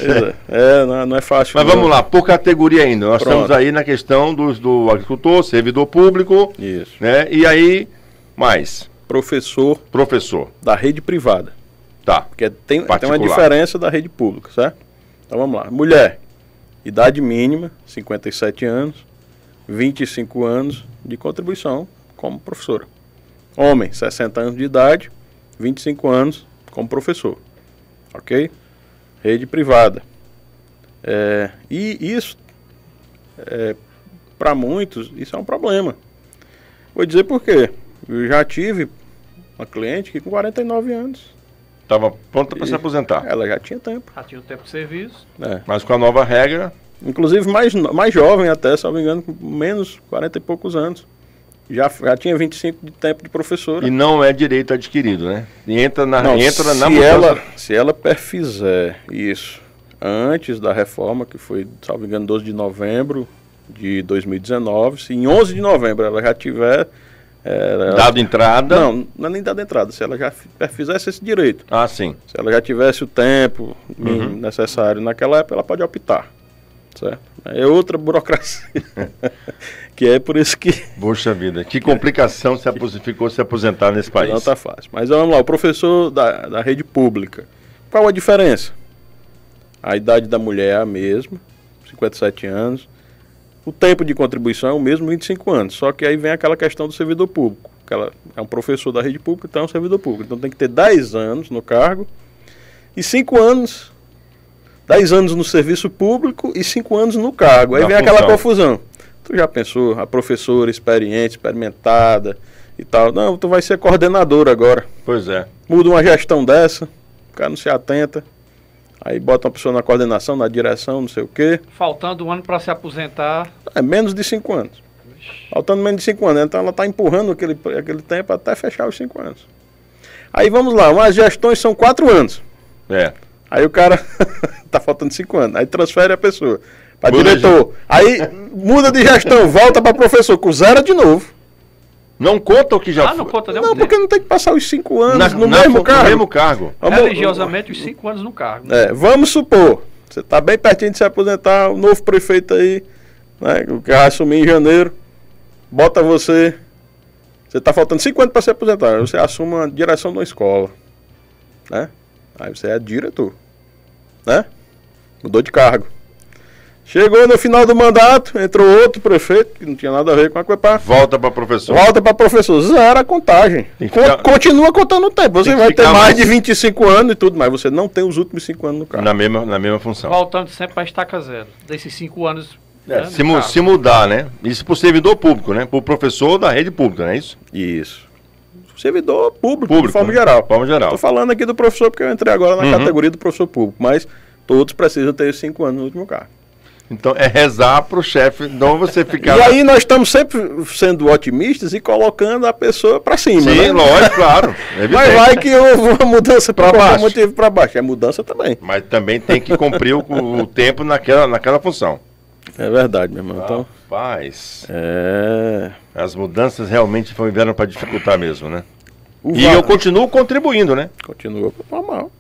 não é fácil. Mas vamos lá, por categoria ainda. Nós estamos aí na questão do agricultor, servidor público. Isso. Né? E aí, mais? Professor da rede privada. Tá. Porque tem uma diferença da rede pública, certo? Então vamos lá. Mulher, idade mínima, 57 anos, 25 anos de contribuição como professora. Homem, 60 anos de idade, 25 anos como professor. Ok? Rede privada. E isso, para muitos, isso é um problema. Vou dizer por quê. Eu já tive uma cliente que com 49 anos... Estava pronta para se aposentar. Ela já tinha tempo. Já tinha o tempo de serviço. Mas com a nova regra... Inclusive mais jovem até, se não me engano, com menos 40 e poucos anos. Já tinha 25 de tempo de professora. E não é direito adquirido, né? E entra na se ela perfizer isso antes da reforma, que foi, se não me engano, 12 de novembro de 2019, se em 11 de novembro ela já tiver... dado entrada? Não é nem dado entrada, se ela já perfizesse esse direito. Ah, sim. Se ela já tivesse o tempo necessário naquela época, ela pode optar. Certo? É outra burocracia. Que é por isso que... Poxa vida, que complicação ficou se aposentar nesse país. Não está fácil. Mas vamos lá, o professor da rede pública. Qual a diferença? A idade da mulher é a mesma, 57 anos. O tempo de contribuição é o mesmo, 25 anos. Só que aí vem aquela questão do servidor público. Ela é um professor da rede pública, então é um servidor público. Então tem que ter 10 anos no cargo e 5 anos... 10 anos no serviço público e 5 anos no cargo. Aí vem aquela confusão. Tu já pensou, a professora experiente, experimentada e tal. Não, tu vai ser coordenador agora. Pois é. Muda uma gestão dessa, o cara não se atenta. Aí bota uma pessoa na coordenação, na direção, não sei o quê. Faltando um ano para se aposentar. Menos de 5 anos. Faltando menos de 5 anos. Então ela está empurrando aquele tempo até fechar os 5 anos. Aí vamos lá, umas gestões são 4 anos. Aí o cara tá faltando 5 anos, aí transfere a pessoa para diretor, aí muda de gestão, volta para professor, com 0 de novo. Não conta o que já foi. Não conta não, porque não tem que passar os 5 anos no mesmo cargo. Religiosamente os 5 anos no cargo. Né? Vamos supor, você tá bem pertinho de se aposentar, o novo prefeito aí, né, que vai assumir em janeiro, bota você tá faltando 5 anos para se aposentar, você assume a direção de uma escola, né? Aí você é diretor, né? Mudou de cargo. Chegou no final do mandato, entrou outro prefeito, que não tinha nada a ver com a Coepar. Volta para professor. Zero a contagem. Continua contando o tempo. Você vai ter mais de 25 anos e tudo, mas você não tem os últimos 5 anos no cargo. Na mesma função. Voltando sempre para estaca zero. Desses 5 anos... se mudar, né? Isso para o servidor público, né? Para o professor da rede pública, não é isso? Isso. Servidor público de forma geral. Estou falando aqui do professor porque eu entrei agora na categoria do professor público, mas todos precisam ter 5 anos no último cargo. Então é rezar para o chefe, não você ficar... E aí nós estamos sempre sendo otimistas e colocando a pessoa para cima, Sim, né? lógico, claro. Mas vai que houve uma mudança Pra baixo. motivo para baixo. É mudança também. Mas também tem que cumprir o tempo naquela função. É verdade, meu irmão. Então, Rapaz, é... as mudanças realmente vieram para dificultar mesmo, né? O E eu continuo contribuindo, né? Continua normal.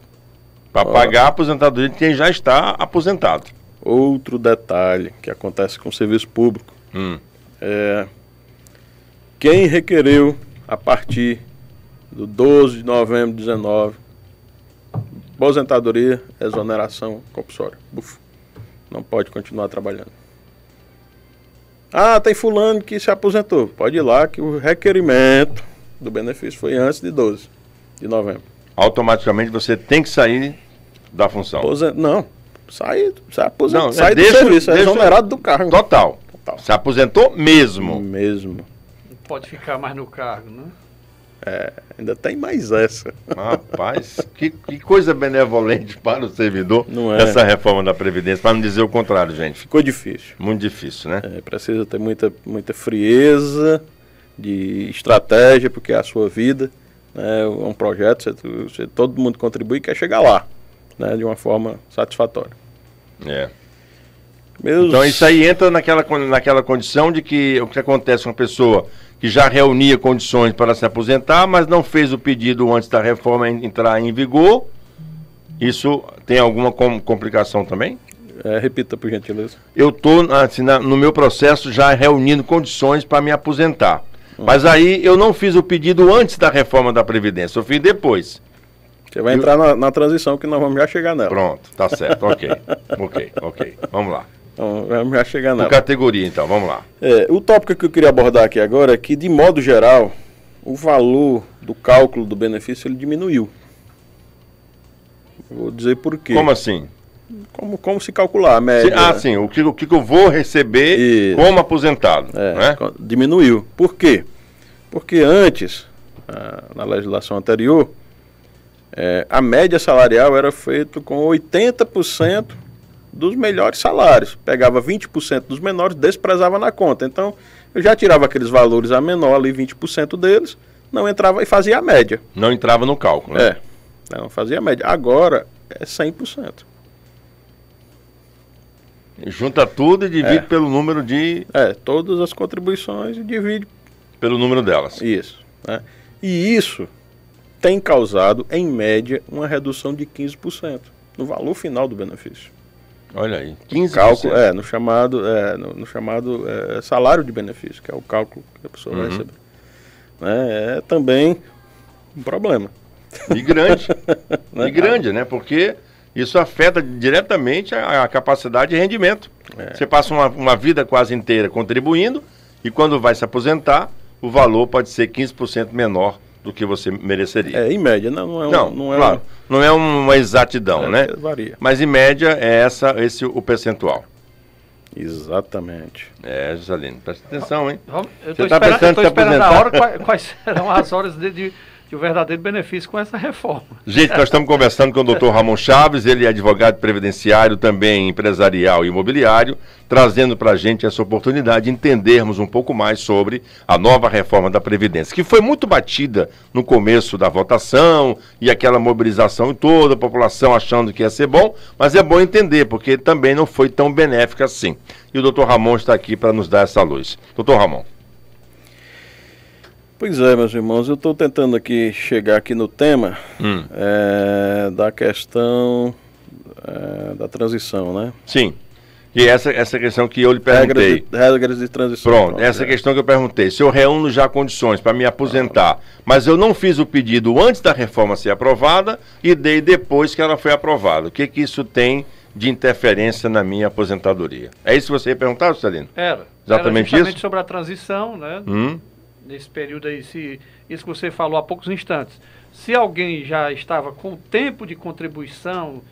Para pagar a aposentadoria de quem já está aposentado. Outro detalhe que acontece com o serviço público. É, quem requereu a partir do 12 de novembro de 19 aposentadoria, exoneração compulsória. Buf, não pode continuar trabalhando. Ah, tem fulano que se aposentou. Pode ir lá que o requerimento do benefício foi antes de 12 de novembro. Automaticamente você tem que sair da função. Não, sai aposentado. Não, Sai do deixa- serviço, é deixa- exonerado do cargo. Total. Total. Se aposentou mesmo. Mesmo. Não pode ficar mais no cargo, né? Ainda tem mais essa. Rapaz, que coisa benevolente para o servidor Não é? essa reforma da Previdência, para não dizer o contrário, gente. Ficou difícil. Muito difícil, né? Precisa ter muita frieza de estratégia, porque é a sua vida, né? É um projeto, todo mundo contribui e quer chegar lá, né? De uma forma satisfatória. É. Então isso aí entra naquela condição de que o que acontece com uma pessoa que já reunia condições para se aposentar, mas não fez o pedido antes da reforma entrar em vigor. Isso tem alguma complicação também? Repita, por gentileza. Eu estou assim, no meu processo já reunindo condições para me aposentar. Mas aí eu não fiz o pedido antes da reforma da Previdência, eu fiz depois. Você vai entrar na transição que nós vamos já chegar nela. Pronto, tá certo, ok. Vamos lá. Então, vamos já chegar nela. Por categoria então, vamos lá. O tópico que eu queria abordar aqui agora é que, de modo geral, o valor do cálculo do benefício ele diminuiu. Vou dizer por quê. Como assim? Como se calcular a média? Sim, o que eu vou receber Isso. como aposentado. Né? Diminuiu. Por quê? Porque antes, na legislação anterior, a média salarial era feita com 80% dos melhores salários. Pegava 20% dos menores, desprezava na conta. Então, eu já tirava aqueles valores a menor ali, 20% deles, não entrava e fazia a média. Não entrava no cálculo, né? Não fazia a média. Agora é 100%. Junta tudo e divide pelo número de... Todas as contribuições e divide pelo número delas. Isso. Né? E isso tem causado, em média, uma redução de 15% no valor final do benefício. Olha aí, 15%. Cálculo, no chamado salário de benefício, que é o cálculo que a pessoa vai receber. É também um problema. E grande. E grande, né? Porque isso afeta diretamente a capacidade de rendimento. Você passa uma vida quase inteira contribuindo e quando vai se aposentar, o valor pode ser 15% menor do que você mereceria. Em média, não é uma exatidão, né? Varia. Mas em média é esse o percentual. Exatamente. Juscelino, presta atenção, hein? Eu estou esperando a hora quais serão as horas de o verdadeiro benefício com essa reforma. Gente, nós estamos conversando com o Dr. Ramon Chaves, ele é advogado previdenciário, também empresarial e imobiliário, trazendo para a gente essa oportunidade de entendermos um pouco mais sobre a nova reforma da Previdência, que foi muito batida no começo da votação e aquela mobilização em toda a população achando que ia ser bom, mas é bom entender, porque também não foi tão benéfica assim. E o Dr. Ramon está aqui para nos dar essa luz. Dr. Ramon. Pois é, meus irmãos, eu estou tentando aqui chegar aqui no tema da questão da transição, né? Sim, e essa questão que eu lhe perguntei. Regras de transição. Pronto, essa questão que eu perguntei. Se eu reúno já condições para me aposentar, mas eu não fiz o pedido antes da reforma ser aprovada e dei depois que ela foi aprovada. O que isso tem de interferência na minha aposentadoria? É isso que você ia perguntar, Juscelino? Era Exatamente justamente isso? Sobre a transição, né? Nesse período aí, isso que você falou há poucos instantes. Se alguém já estava com tempo de contribuição,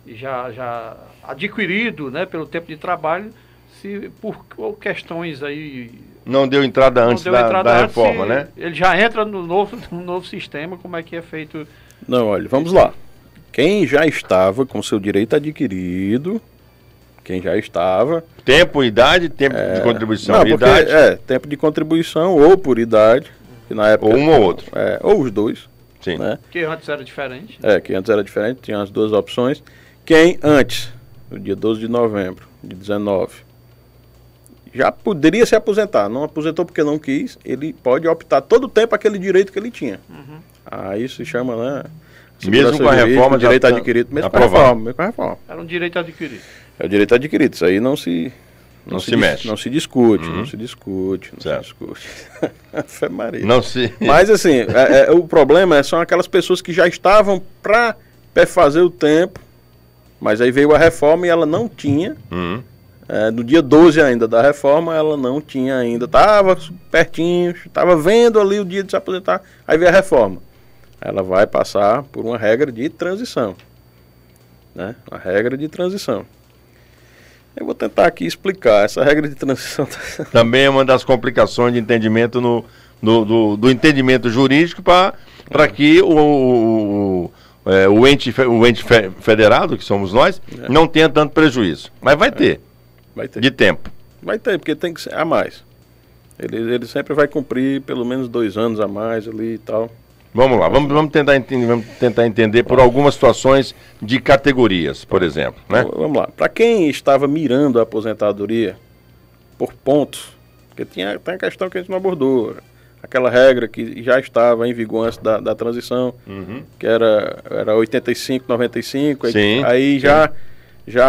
já adquirido, né, pelo tempo de trabalho, se por questões aí... Não deu entrada antes da reforma, né? Ele já entra no novo sistema, como é que é feito... Não, olha, vamos lá. Quem já estava com seu direito adquirido, Quem já estava. Tempo, idade, tempo de contribuição não, e porque, idade. tempo de contribuição ou por idade. Que na época, ou um ou outro. Ou os dois. Sim. Né? Que antes era diferente. Que antes era diferente, tinha as duas opções. Quem antes, no dia 12 de novembro de 19, já poderia se aposentar, não aposentou porque não quis, ele pode optar todo o tempo aquele direito que ele tinha. Uhum. Aí se chama, né? Mesmo com a reforma, direito adquirido, mesmo aprovado. Com a reforma. Era um direito adquirido. É o direito adquirido, isso aí não se mexe. Não se discute, não se discute. Fé Maria. Não se... Mas assim, o problema são aquelas pessoas que já estavam para fazer o tempo, mas aí veio a reforma e ela não tinha. No dia 12 ainda da reforma, ela não tinha ainda. Estava pertinho, estava vendo ali o dia de se aposentar, aí veio a reforma. Ela vai passar por uma regra de transição. Né? Uma regra de transição. Eu vou tentar aqui explicar. Essa regra de transição também é uma das complicações de entendimento do entendimento jurídico para que o ente federado, que somos nós, não tenha tanto prejuízo. Mas vai ter. De tempo. Vai ter, porque tem que ser a mais. Ele sempre vai cumprir pelo menos 2 anos a mais ali e tal. Vamos lá, vamos tentar entender por algumas situações de categorias, por exemplo. Né? Vamos lá. Para quem estava mirando a aposentadoria por pontos, porque tem a questão que a gente não abordou, aquela regra que já estava em vigor antes da transição, que era 85, 95, aí já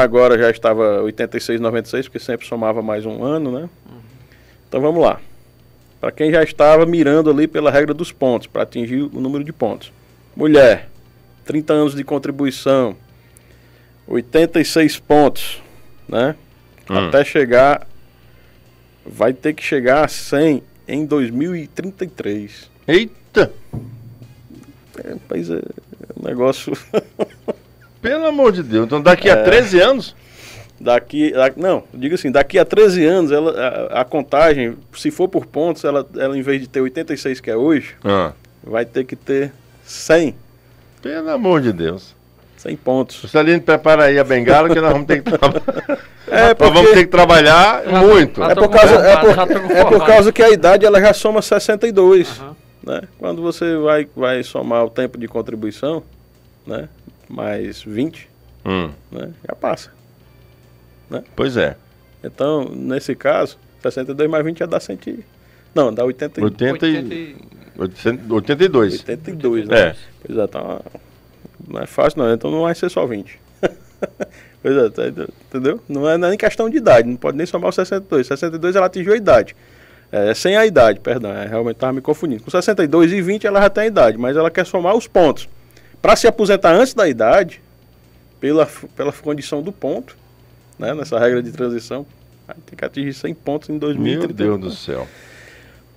agora já estava 86, 96, porque sempre somava mais um ano, né? Então vamos lá. Para quem já estava mirando ali pela regra dos pontos, para atingir o número de pontos. Mulher, 30 anos de contribuição, 86 pontos, né? Até chegar, vai ter que chegar a 100 em 2033. Eita! Pois é, um negócio... Pelo amor de Deus, então daqui a 13 anos... Não, diga assim, daqui a 13 anos, a contagem, se for por pontos, ela em vez de ter 86, que é hoje, vai ter que ter 100. Pelo amor de Deus. 100 pontos. Você ali prepara aí a bengala que nós vamos ter que vamos ter que trabalhar muito. É por causa que a idade ela já soma 62. Né? Quando você vai somar o tempo de contribuição, né? Mais 20, né? Já passa. Né? Pois é. Então, nesse caso, 62 mais 20 já dá 100. Não, dá 82. 82, né? Pois é, então, não é fácil não, então não vai ser só 20. Pois é, entendeu? Não é nem questão de idade, não pode nem somar o 62. 62 ela atingiu a idade. Sem a idade, perdão, realmente estava me confundindo. Com 62 e 20 ela já tem a idade, mas ela quer somar os pontos. Para se aposentar antes da idade, pela condição do ponto, né, nessa regra de transição, tem que atingir 100 pontos em 2030. Meu Deus do céu.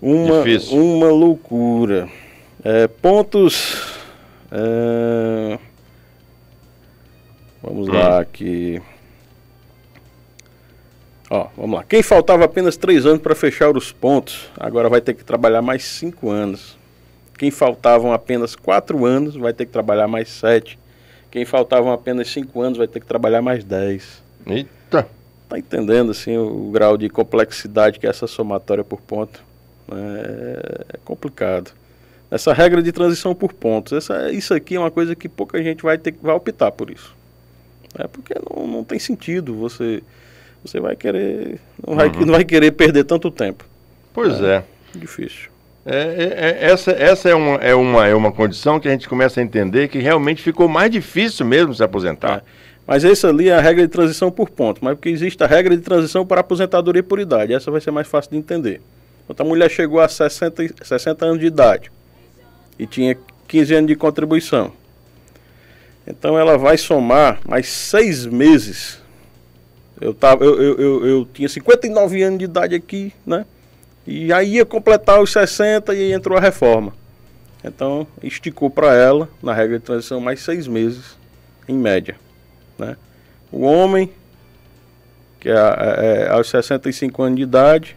Difícil. Uma loucura. Pontos... vamos lá aqui. Vamos lá. Quem faltava apenas 3 anos para fechar os pontos, agora vai ter que trabalhar mais 5 anos. Quem faltavam apenas 4 anos, vai ter que trabalhar mais 7. Quem faltavam apenas 5 anos, vai ter que trabalhar mais 10. Eita! Tá entendendo assim o grau de complexidade que é essa somatória por ponto? É complicado. Essa regra de transição por pontos, isso aqui é uma coisa que pouca gente vai optar por isso. Porque não tem sentido, você vai querer, não vai querer perder tanto tempo. Pois é. Difícil. Essa é uma condição que a gente começa a entender que realmente ficou mais difícil mesmo se aposentar. Mas essa ali é a regra de transição por pontos, mas porque existe a regra de transição para aposentadoria por idade, essa vai ser mais fácil de entender. Então a mulher chegou a 60 anos de idade e tinha 15 anos de contribuição. Então ela vai somar mais 6 meses. Eu tinha 59 anos de idade aqui, né? E aí ia completar os 60 e entrou a reforma. Então esticou para ela, na regra de transição, mais 6 meses, em média. Né? O homem, que aos 65 anos de idade,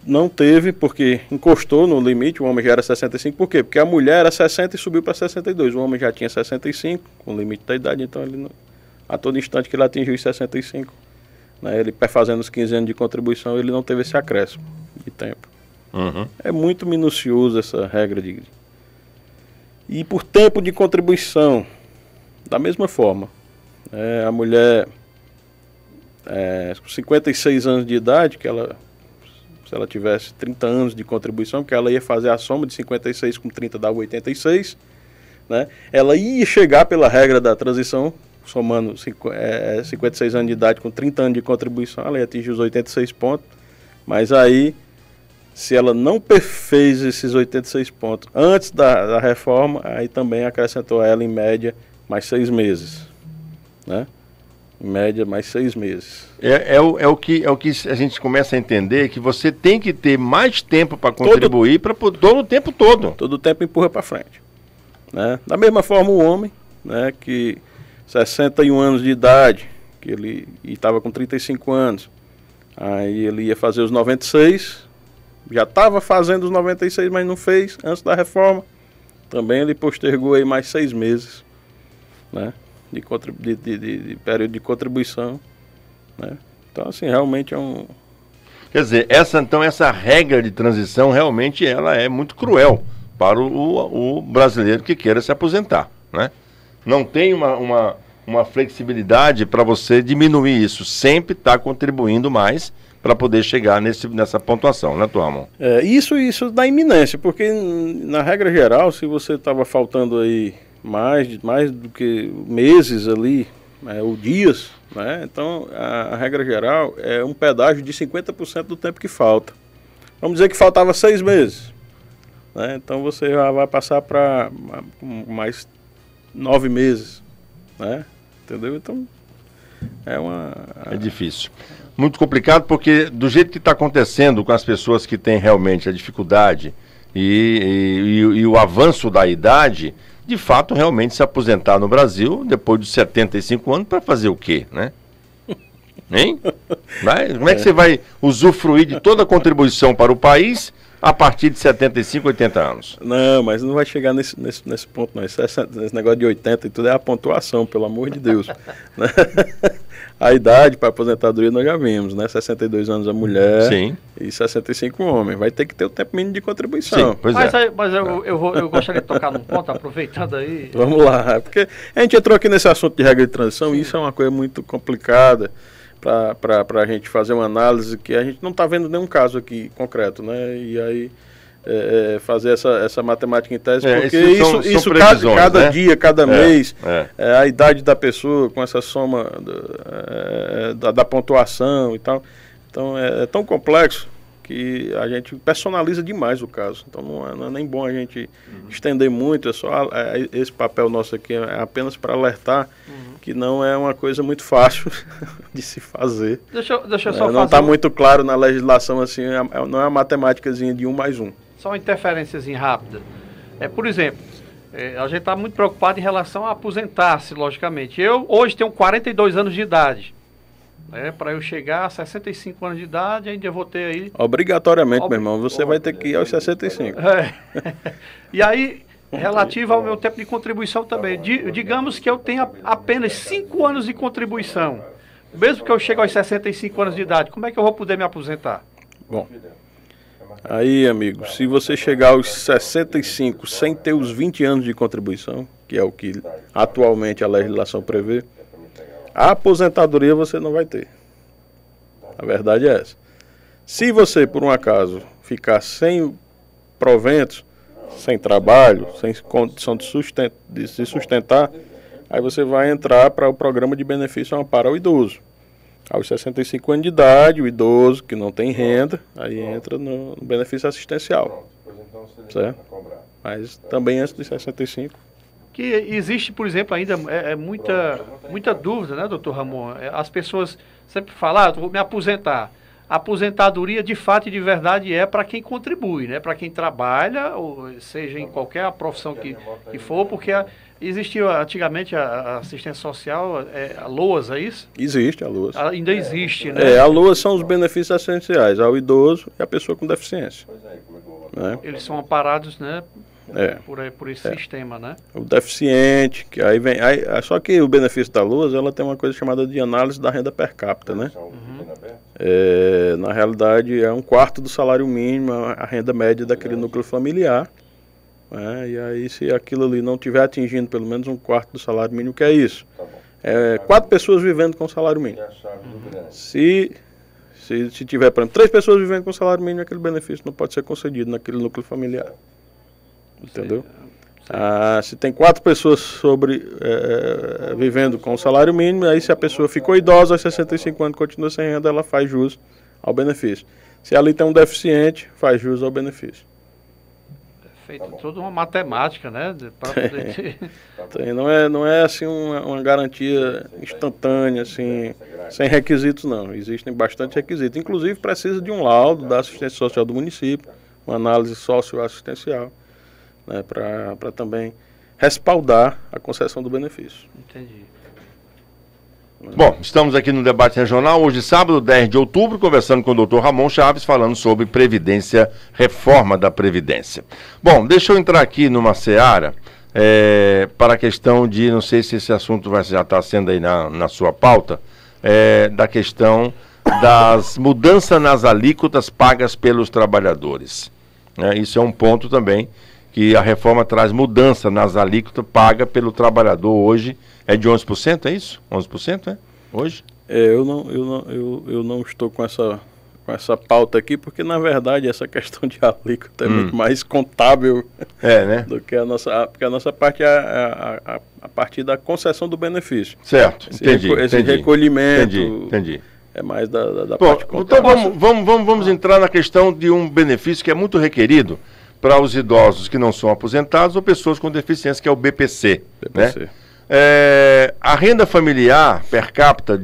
não teve, porque encostou no limite, o homem já era 65, por quê? Porque a mulher era 60 e subiu para 62, o homem já tinha 65, com o limite da idade, então ele a todo instante que ele atingiu os 65, né, ele fazendo os 15 anos de contribuição, ele não teve esse acréscimo de tempo. Uhum. É muito minucioso essa regra de... E por tempo de contribuição, da mesma forma, a mulher com 56 anos de idade, se ela tivesse 30 anos de contribuição, porque ela ia fazer a soma de 56 com 30 dá 86, né? Ela ia chegar pela regra da transição, somando 56 anos de idade com 30 anos de contribuição, ela ia atingir os 86 pontos, mas aí, se ela não fez esses 86 pontos antes da reforma, aí também acrescentou a ela, em média, mais 6 meses, né? Em média, mais 6 meses. É o que a gente começa a entender, que você tem que ter mais tempo para contribuir todo o tempo todo. Todo o tempo empurra para frente, né? Da mesma forma o homem, né, que 61 anos de idade, que ele estava com 35 anos, aí ele ia fazer os 96, já estava fazendo os 96, mas não fez antes da reforma. Também ele postergou aí mais 6 meses, né, de período de contribuição, né? Então, assim, realmente é um... Quer dizer, essa regra de transição realmente ela é muito cruel para o brasileiro que queira se aposentar, né? Não tem uma flexibilidade para você diminuir isso, sempre está contribuindo mais para poder chegar nessa pontuação, né, Tuamon? Isso da iminência, porque na regra geral, se você estava faltando aí mais do que meses ali, ou dias, né, então a regra geral é um pedágio de 50% do tempo que falta. Vamos dizer que faltava 6 meses, né, então você já vai passar para mais 9 meses, né, entendeu? Então é difícil. Muito complicado, porque do jeito que está acontecendo com as pessoas que têm realmente a dificuldade e o avanço da idade, de fato, realmente se aposentar no Brasil, depois dos 75 anos, para fazer o quê, né? Hein? Como é que você vai usufruir de toda a contribuição para o país a partir de 75, 80 anos? Não, mas não vai chegar nesse ponto, não. Esse negócio de 80 e tudo é a pontuação, pelo amor de Deus. Né? A idade para aposentadoria nós já vimos, né? 62 anos a mulher. Sim. E 65 o homem. Vai ter que ter o tempo mínimo de contribuição. Sim, pois mas eu gostaria de tocar num ponto, aproveitando aí. Vamos lá, porque a gente entrou aqui nesse assunto de regra de transição. Sim. E isso é uma coisa muito complicada para a gente fazer uma análise, que a gente não está vendo nenhum caso aqui concreto, né? E aí fazer essa matemática em tese, porque isso cada né? dia, cada mês, a idade da pessoa com essa soma da pontuação e tal. Então é tão complexo que a gente personaliza demais o caso. Então não é nem bom a gente estender muito, esse papel nosso aqui é apenas para alertar que não é uma coisa muito fácil de se fazer. Deixa eu só fazer... Não está muito claro na legislação, assim, não é uma matemáticazinha de 1 mais 1. Só uma interferênciazinha rápida. Por exemplo, a gente está muito preocupado em relação a aposentar-se, logicamente. Eu hoje tenho 42 anos de idade. Para eu chegar a 65 anos de idade, ainda eu vou ter aí... Obrigatoriamente, meu irmão, você vai ter que ir aos 65. E aí, relativo ao meu tempo de contribuição também, digamos que eu tenha apenas 5 anos de contribuição. Mesmo que eu chegue aos 65 anos de idade, como é que eu vou poder me aposentar? Bom, aí, amigo, se você chegar aos 65 sem ter os 20 anos de contribuição, que é o que atualmente a legislação prevê, a aposentadoria você não vai ter. A verdade é essa. Se você, por um acaso, ficar sem proventos, sem trabalho, sem condição de se sustentar, aí você vai entrar para o programa de benefício amparo ao idoso. Aos 65 anos de idade, o idoso que não tem renda, aí entra no benefício assistencial. Certo? Mas também antes dos 65. Que existe, por exemplo, ainda muita dúvida, né, doutor Ramon? As pessoas sempre falam, vou me aposentar. A aposentadoria, de fato e de verdade, é para quem contribui, né? Para quem trabalha, ou seja, em qualquer profissão que for, porque existia antigamente a assistência social, a LOAS, é isso? Existe a LOAS. Ainda existe, né? A LOAS são os benefícios assistenciais ao idoso e à pessoa com deficiência. Né? Eles são amparados, né? por esse sistema, né? O deficiente, que aí vem... só que o benefício da LOAS, ela tem uma coisa chamada de análise da renda per capita, né? Na realidade, é 1/4 do salário mínimo, a renda média daquele núcleo familiar. E aí, se aquilo ali não estiver atingindo pelo menos 1/4 do salário mínimo, que é isso? 4 pessoas vivendo com salário mínimo. Se tiver, por exemplo, 3 pessoas vivendo com salário mínimo, aquele benefício não pode ser concedido naquele núcleo familiar. Entendeu? Se tem 4 pessoas vivendo com salário mínimo, aí se a pessoa ficou idosa aos 65 anos, continua sem renda, ela faz jus ao benefício. Se ali tem um deficiente, faz jus ao benefício. Feito toda uma matemática, né? Para poder ter... Não é assim uma garantia instantânea, assim, sem requisitos, não. Existem bastante requisitos. Inclusive precisa de um laudo da assistência social do município, uma análise socioassistencial, né, para também respaldar a concessão do benefício. Entendi. Bom, estamos aqui no debate regional, hoje sábado, 10 de outubro, conversando com o Dr. Ramon Chaves, falando sobre Previdência, reforma da Previdência. Bom, deixa eu entrar aqui numa seara para a questão de, não sei se esse assunto já está sendo aí na sua pauta, da questão das mudanças nas alíquotas pagas pelos trabalhadores. Isso é um ponto também, que a reforma traz mudança nas alíquotas paga pelo trabalhador hoje. É de 11%, é isso? 11%, hoje? Eu não estou com essa pauta aqui, porque na verdade essa questão de alíquota é muito mais contábil né? do que a nossa, porque a nossa parte é a partir da concessão do benefício. Certo, entendi. Esse recolhimento entendi. É mais da parte contábil. Então vamos entrar na questão de um benefício que é muito requerido para os idosos que não são aposentados ou pessoas com deficiência, que é o BPC. Né? A renda familiar per capita,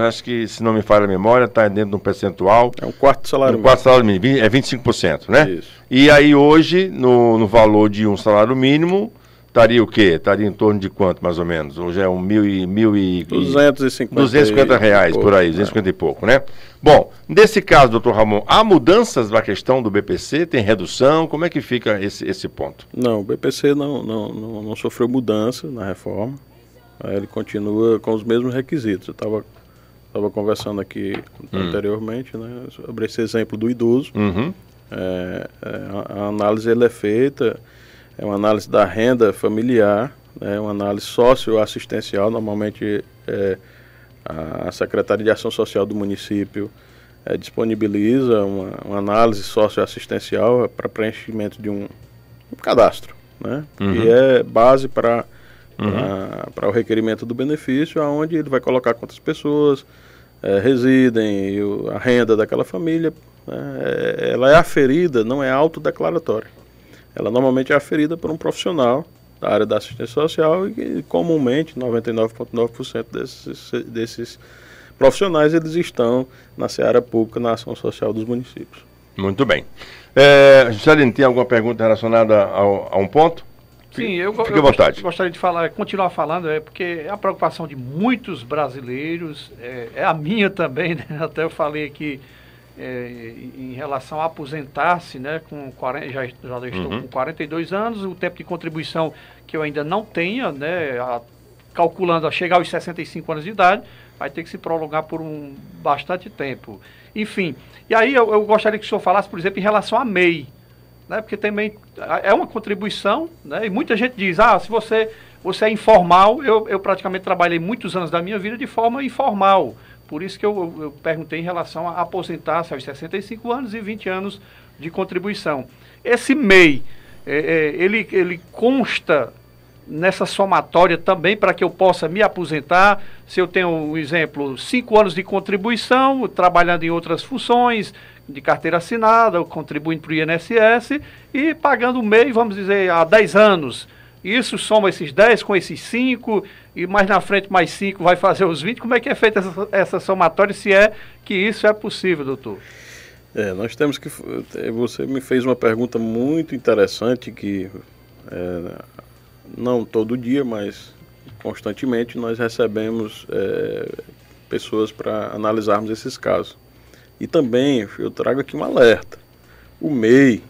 acho que, se não me falha a memória, está dentro de um percentual. É 1/4 do salário mínimo. 1/4 do salário mínimo, é 25%, né? Isso. E aí hoje, no valor de um salário mínimo, estaria o quê? Estaria em torno de quanto, mais ou menos? Hoje é R$250 por aí, 250 e pouco, né? Bom, nesse caso, doutor Ramon, há mudanças na questão do BPC? Tem redução? Como é que fica esse ponto? Não, o BPC não sofreu mudança na reforma. Ele continua com os mesmos requisitos. Eu estava conversando aqui anteriormente, né, sobre esse exemplo do idoso. A análise é feita, é uma análise da renda familiar, uma análise socioassistencial. Normalmente a Secretaria de Ação Social do município disponibiliza uma análise socioassistencial para preenchimento de um cadastro, né, que é base para o requerimento do benefício, onde ele vai colocar quantas pessoas residem, e a renda daquela família. Ela é aferida, não é autodeclaratória. Ela normalmente é aferida por um profissional da área da assistência social e comumente 99,9% desses profissionais eles estão na seara pública, na ação social dos municípios. Muito bem. Juscelino, tem alguma pergunta relacionada a um ponto? Sim, eu gostaria de continuar falando, porque é a preocupação de muitos brasileiros, é a minha também, né? Até eu falei aqui em relação a aposentar-se, né? Já estou com 42 anos, o tempo de contribuição que eu ainda não tenho, né? Calculando a chegar aos 65 anos de idade, vai ter que se prolongar por bastante tempo. Enfim, e aí eu gostaria que o senhor falasse, por exemplo, em relação à MEI. Né, porque também é uma contribuição, né, e muita gente diz, se você é informal, eu praticamente trabalhei muitos anos da minha vida de forma informal, por isso que eu perguntei em relação a aposentar-se aos 65 anos e 20 anos de contribuição. Esse MEI, ele consta nessa somatória também para que eu possa me aposentar, se eu tenho, um exemplo, 5 anos de contribuição, trabalhando em outras funções, de carteira assinada, contribuindo para o INSS e pagando o MEI, vamos dizer, há 10 anos. Isso soma esses 10 com esses 5 e mais na frente mais 5 vai fazer os 20. Como é que é feita essa somatória, se é que isso é possível, doutor? Nós temos que... Você me fez uma pergunta muito interessante que não todo dia, mas constantemente nós recebemos pessoas para analisarmos esses casos. E também eu trago aqui um alerta. O MEI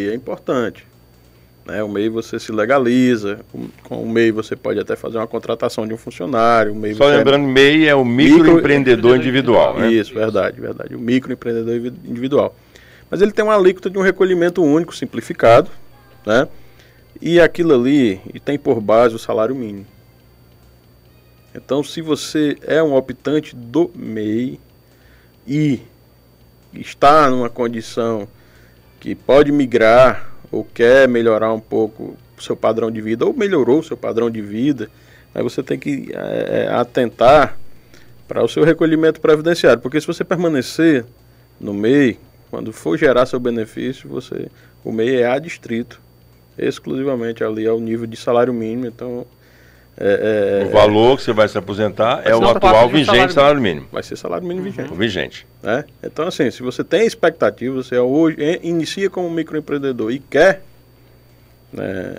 é importante. né? O MEI você se legaliza, com o MEI você pode até fazer uma contratação de um funcionário. O MEI Só lembrando, MEI é o microempreendedor individual, né? Isso, verdade, o microempreendedor individual. Mas ele tem uma alíquota de um recolhimento único, simplificado, né? E aquilo ali e tem por base o salário mínimo. Então, se você é um optante do MEI e está numa condição que pode migrar ou quer melhorar um pouco o seu padrão de vida, ou melhorou o seu padrão de vida, aí você tem que atentar para o seu recolhimento previdenciário, porque se você permanecer no MEI, quando for gerar seu benefício, o MEI é adstrito exclusivamente ali ao nível de salário mínimo, então... o valor que você vai se aposentar é o atual vigente salário mínimo. Vai ser salário mínimo vigente. O vigente. Né? Então, assim, se você tem expectativa, você hoje inicia como microempreendedor e quer, né,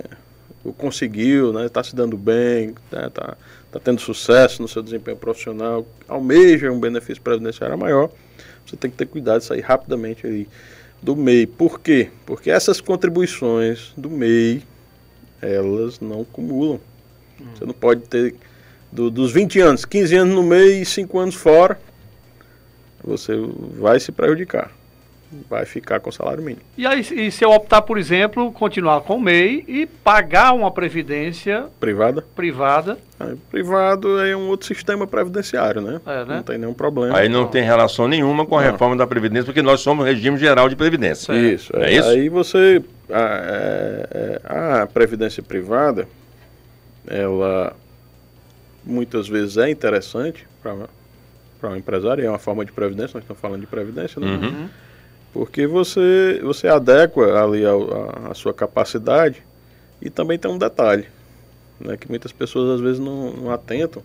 conseguiu, né, está se dando bem, né, tá tendo sucesso no seu desempenho profissional, almeja um benefício previdenciário maior, você tem que ter cuidado de sair rapidamente aí do MEI. Por quê? Porque essas contribuições do MEI, elas não acumulam. Você não pode ter dos 20 anos, 15 anos no MEI e 5 anos fora, você vai se prejudicar, vai ficar com o salário mínimo. E aí, se eu optar, por exemplo, continuar com o MEI e pagar uma previdência privada? Privado é um outro sistema previdenciário, né? Né? Não tem nenhum problema. Aí não tem relação nenhuma com a reforma da Previdência, porque nós somos regime geral de Previdência. Isso. É isso? Aí você... a Previdência privada, ela muitas vezes é interessante para um empresário, é uma forma de previdência, nós estamos falando de previdência, né? Uhum. Porque você adequa ali a sua capacidade e também tem um detalhe, né, que muitas pessoas às vezes não atentam,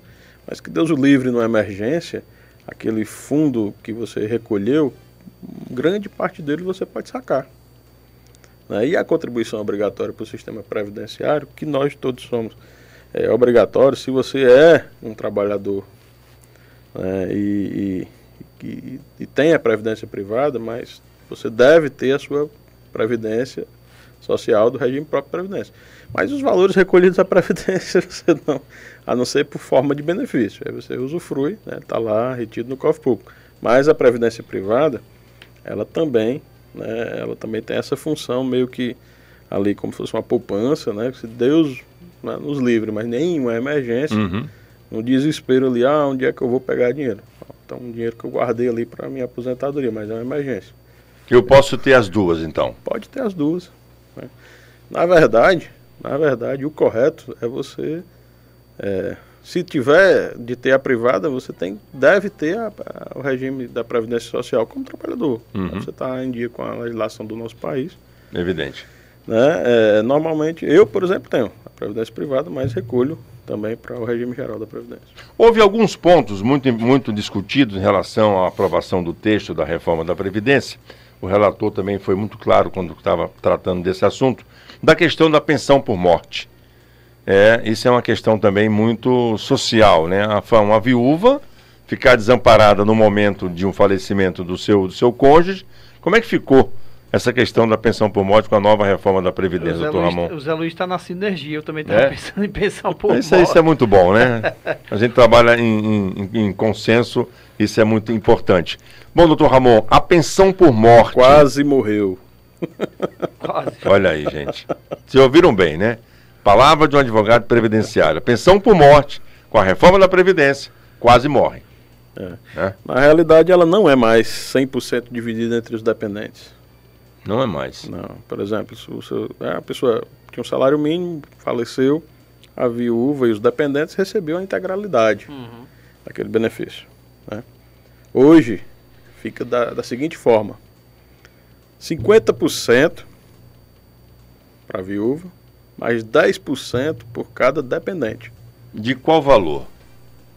mas que Deus o livre numa emergência, aquele fundo que você recolheu, grande parte dele você pode sacar. Né? E a contribuição obrigatória para o sistema previdenciário, que nós todos somos, é obrigatório se você é um trabalhador, né, e tem a previdência privada, mas você deve ter a sua previdência social do regime próprio de previdência. Mas os valores recolhidos da previdência, você não, a não ser por forma de benefício, aí você usufrui, né, está lá retido no cofre público. Mas a previdência privada, ela também tem essa função meio que ali como se fosse uma poupança, né, se Deus, né, nos livre, mas nenhuma emergência, no desespero ali, onde é que eu vou pegar dinheiro? Então, um dinheiro que eu guardei ali para minha aposentadoria, mas é uma emergência. Eu posso ter as duas, então? Pode ter as duas. Né? Na verdade, o correto é você, se tiver de ter a privada, você deve ter o regime da Previdência Social como trabalhador. Você está em dia com a legislação do nosso país. Evidente. Né? Normalmente, eu, por exemplo, tenho a Previdência privada, mas recolho também para o regime geral da Previdência. Houve alguns pontos muito discutidos em relação à aprovação do texto da reforma da Previdência. O relator também foi muito claro quando estava tratando desse assunto, da questão da pensão por morte. Isso é uma questão também muito social, né? Uma viúva ficar desamparada no momento de um falecimento do seu cônjuge. Como é que ficou essa questão da pensão por morte com a nova reforma da Previdência, doutor Ramon? O Zé Luiz está na sinergia, eu também estava pensando em pensão por morte. Isso é muito bom, né? A gente trabalha em consenso, isso é muito importante. Bom, doutor Ramon, a pensão por morte... Quase morreu. Quase. Olha aí, gente. Vocês ouviram bem, né? Palavra de um advogado previdenciário. A pensão por morte, com a reforma da Previdência, quase morre. Na realidade, ela não é mais 100% dividida entre os dependentes. Não é mais. Não. Por exemplo, a pessoa tinha um salário mínimo, faleceu, a viúva e os dependentes recebiam a integralidade daquele benefício. Né? Hoje, fica da seguinte forma: 50% para a viúva, mais 10% por cada dependente. De qual valor?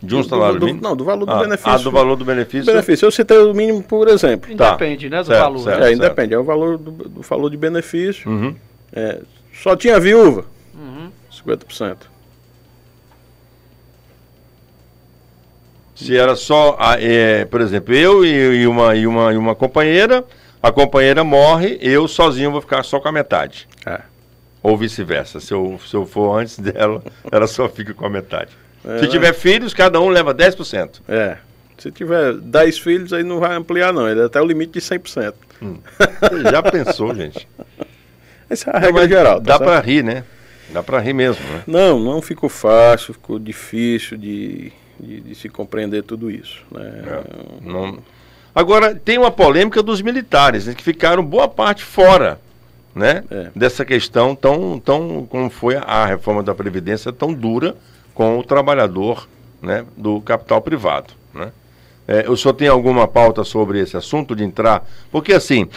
De um salário mínimo? Não, do valor do benefício. Do valor do benefício? Benefício. Eu citei o mínimo, por exemplo. Independe, né, do certo, valor. certo. Independe. É o valor do valor de benefício. Só tinha viúva? 50%. Se era só, por exemplo, eu e uma companheira, a companheira morre, eu sozinho vou ficar só com a metade. Ou vice-versa. Se eu for antes dela, ela só fica com a metade. Se tiver filhos, cada um leva 10%. Se tiver 10 filhos, aí não vai ampliar, não. Ele é até o limite de 100%. Você já pensou, gente? Essa é a regra geral. Dá para rir, né? Dá para rir mesmo, né? Não ficou fácil, ficou difícil de se compreender tudo isso. Né? Não. Agora, tem uma polêmica dos militares, né, que ficaram boa parte fora, né, dessa questão tão como foi a reforma da Previdência, tão dura com o trabalhador, né, do capital privado, né? O senhor tem alguma pauta sobre esse assunto de entrar? Porque assim,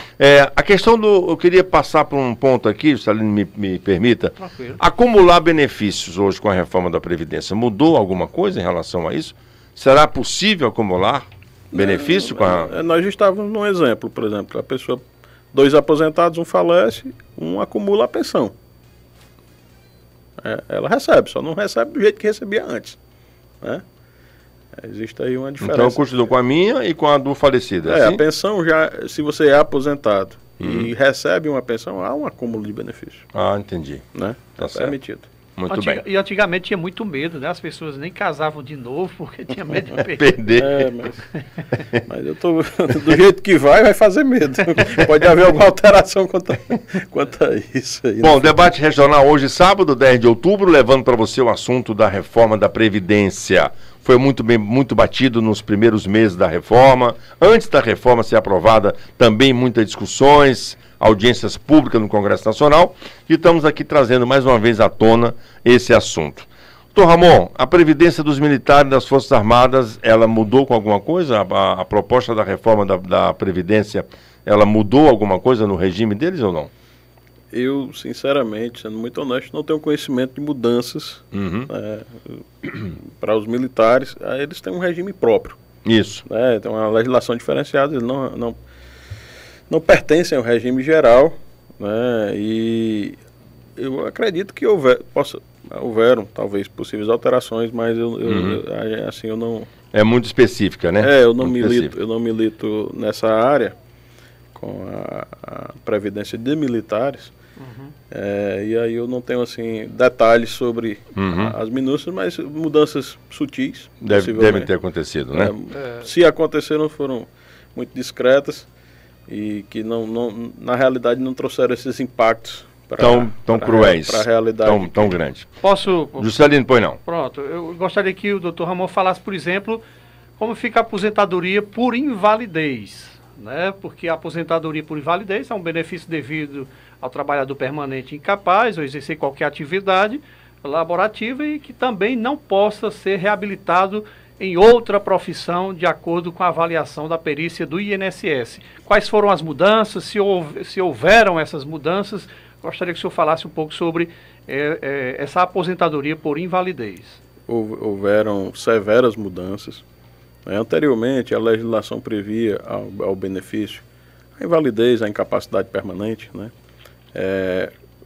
a questão eu queria passar por um ponto aqui, se ele me permita. Tranquilo. Acumular benefícios hoje com a reforma da Previdência, mudou alguma coisa em relação a isso? Será possível acumular benefício com a... Nós estávamos num exemplo, por exemplo, a pessoa, 2 aposentados, um falece, um acumula a pensão. Ela recebe, só não recebe do jeito que recebia antes, né? Existe aí uma diferença. Então eu continuo com a minha e com a do falecido. A pensão já, se você é aposentado e recebe uma pensão, há um acúmulo de benefício. Entendi. Né? Tá permitido. Muito bem. E antigamente tinha muito medo, né? As pessoas nem casavam de novo porque tinha medo de perder. Mas eu tô do jeito que vai fazer medo. Pode haver alguma alteração quanto a isso aí. Bom, debate regional hoje, sábado, 10 de outubro, levando para você o assunto da reforma da Previdência. Foi muito batido nos primeiros meses da reforma. Antes da reforma ser aprovada, também muitas discussões, audiências públicas no Congresso Nacional. E estamos aqui trazendo mais uma vez à tona esse assunto. Doutor Ramon, a Previdência dos militares das Forças Armadas, ela mudou com alguma coisa? A proposta da reforma da Previdência, ela mudou alguma coisa no regime deles ou não? Eu, sinceramente, sendo muito honesto, não tenho conhecimento de mudanças para os militares. Eles têm um regime próprio. Isso. Tem uma legislação diferenciada, eles não pertencem ao regime geral. Né? E eu acredito que houveram, talvez, possíveis alterações, mas eu não... É muito específica, né? Eu não milito nessa área com a Previdência de militares. E aí eu não tenho assim detalhes sobre as minúcias, mas mudanças sutis devem ter acontecido, né? Se aconteceram, foram muito discretas e que na realidade não trouxeram esses impactos tão cruéis, para a realidade tão grande. Posso? Juscelino, pois não. Pronto, eu gostaria que o doutor Ramon falasse, por exemplo, como fica a aposentadoria por invalidez, né? Porque a aposentadoria por invalidez é um benefício devido ao trabalhador permanente incapaz ou exercer qualquer atividade laborativa e que também não possa ser reabilitado em outra profissão de acordo com a avaliação da perícia do INSS. Quais foram as mudanças? Se houveram essas mudanças, gostaria que o senhor falasse um pouco sobre essa aposentadoria por invalidez. Houveram severas mudanças. Anteriormente, a legislação previa ao benefício a invalidez, a incapacidade permanente, né?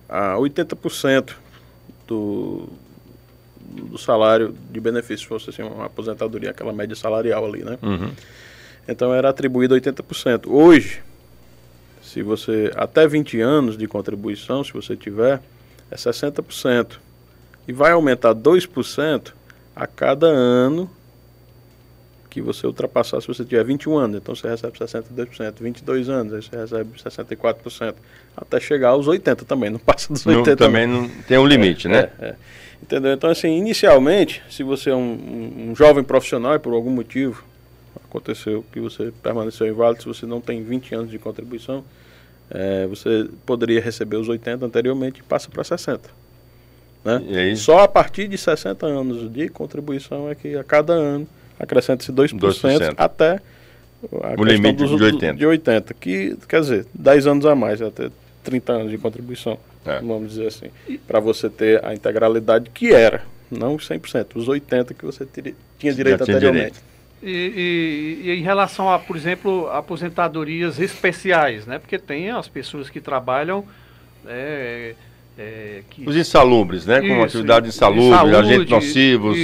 A 80% do salário de benefício, fosse assim, uma aposentadoria, aquela média salarial ali, né? Então era atribuído 80%. Hoje, se você, até 20 anos de contribuição, se você tiver, é 60%. E vai aumentar 2% a cada ano que você ultrapassar. Se você tiver 21 anos, então você recebe 62%, 22 anos, aí você recebe 64%, até chegar aos 80% também, não passa dos 80%. Também não tem um limite, né? Entendeu? Então, assim, inicialmente, se você é um jovem profissional e por algum motivo aconteceu que você permaneceu inválido, se você não tem 20 anos de contribuição, você poderia receber os 80% anteriormente e passa para 60%. Né? Só a partir de 60 anos de contribuição é que a cada ano acrescenta-se 2% até o limite de 80%. Que quer dizer, 10 anos a mais, até 30 anos de contribuição, vamos dizer assim, para você ter a integralidade que era, não 100%, os 80% que você tinha direito anteriormente. E em relação a, por exemplo, aposentadorias especiais, né? Porque tem as pessoas que trabalham... os insalubres, né? Como atividade insalubre, agentes nocivos,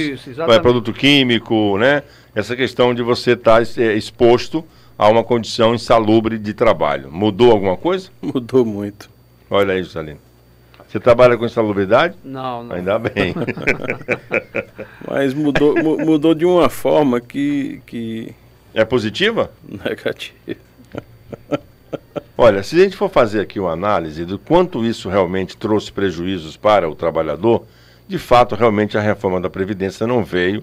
produto químico, né? Essa questão de você estar exposto a uma condição insalubre de trabalho. Mudou alguma coisa? Mudou muito. Olha aí, Juscelino. Você trabalha com insalubridade? Não, não. Ainda bem. Mas mudou de uma forma que É positiva? negativa. Olha, se a gente for fazer aqui uma análise do quanto isso realmente trouxe prejuízos para o trabalhador, de fato, realmente a reforma da Previdência não veio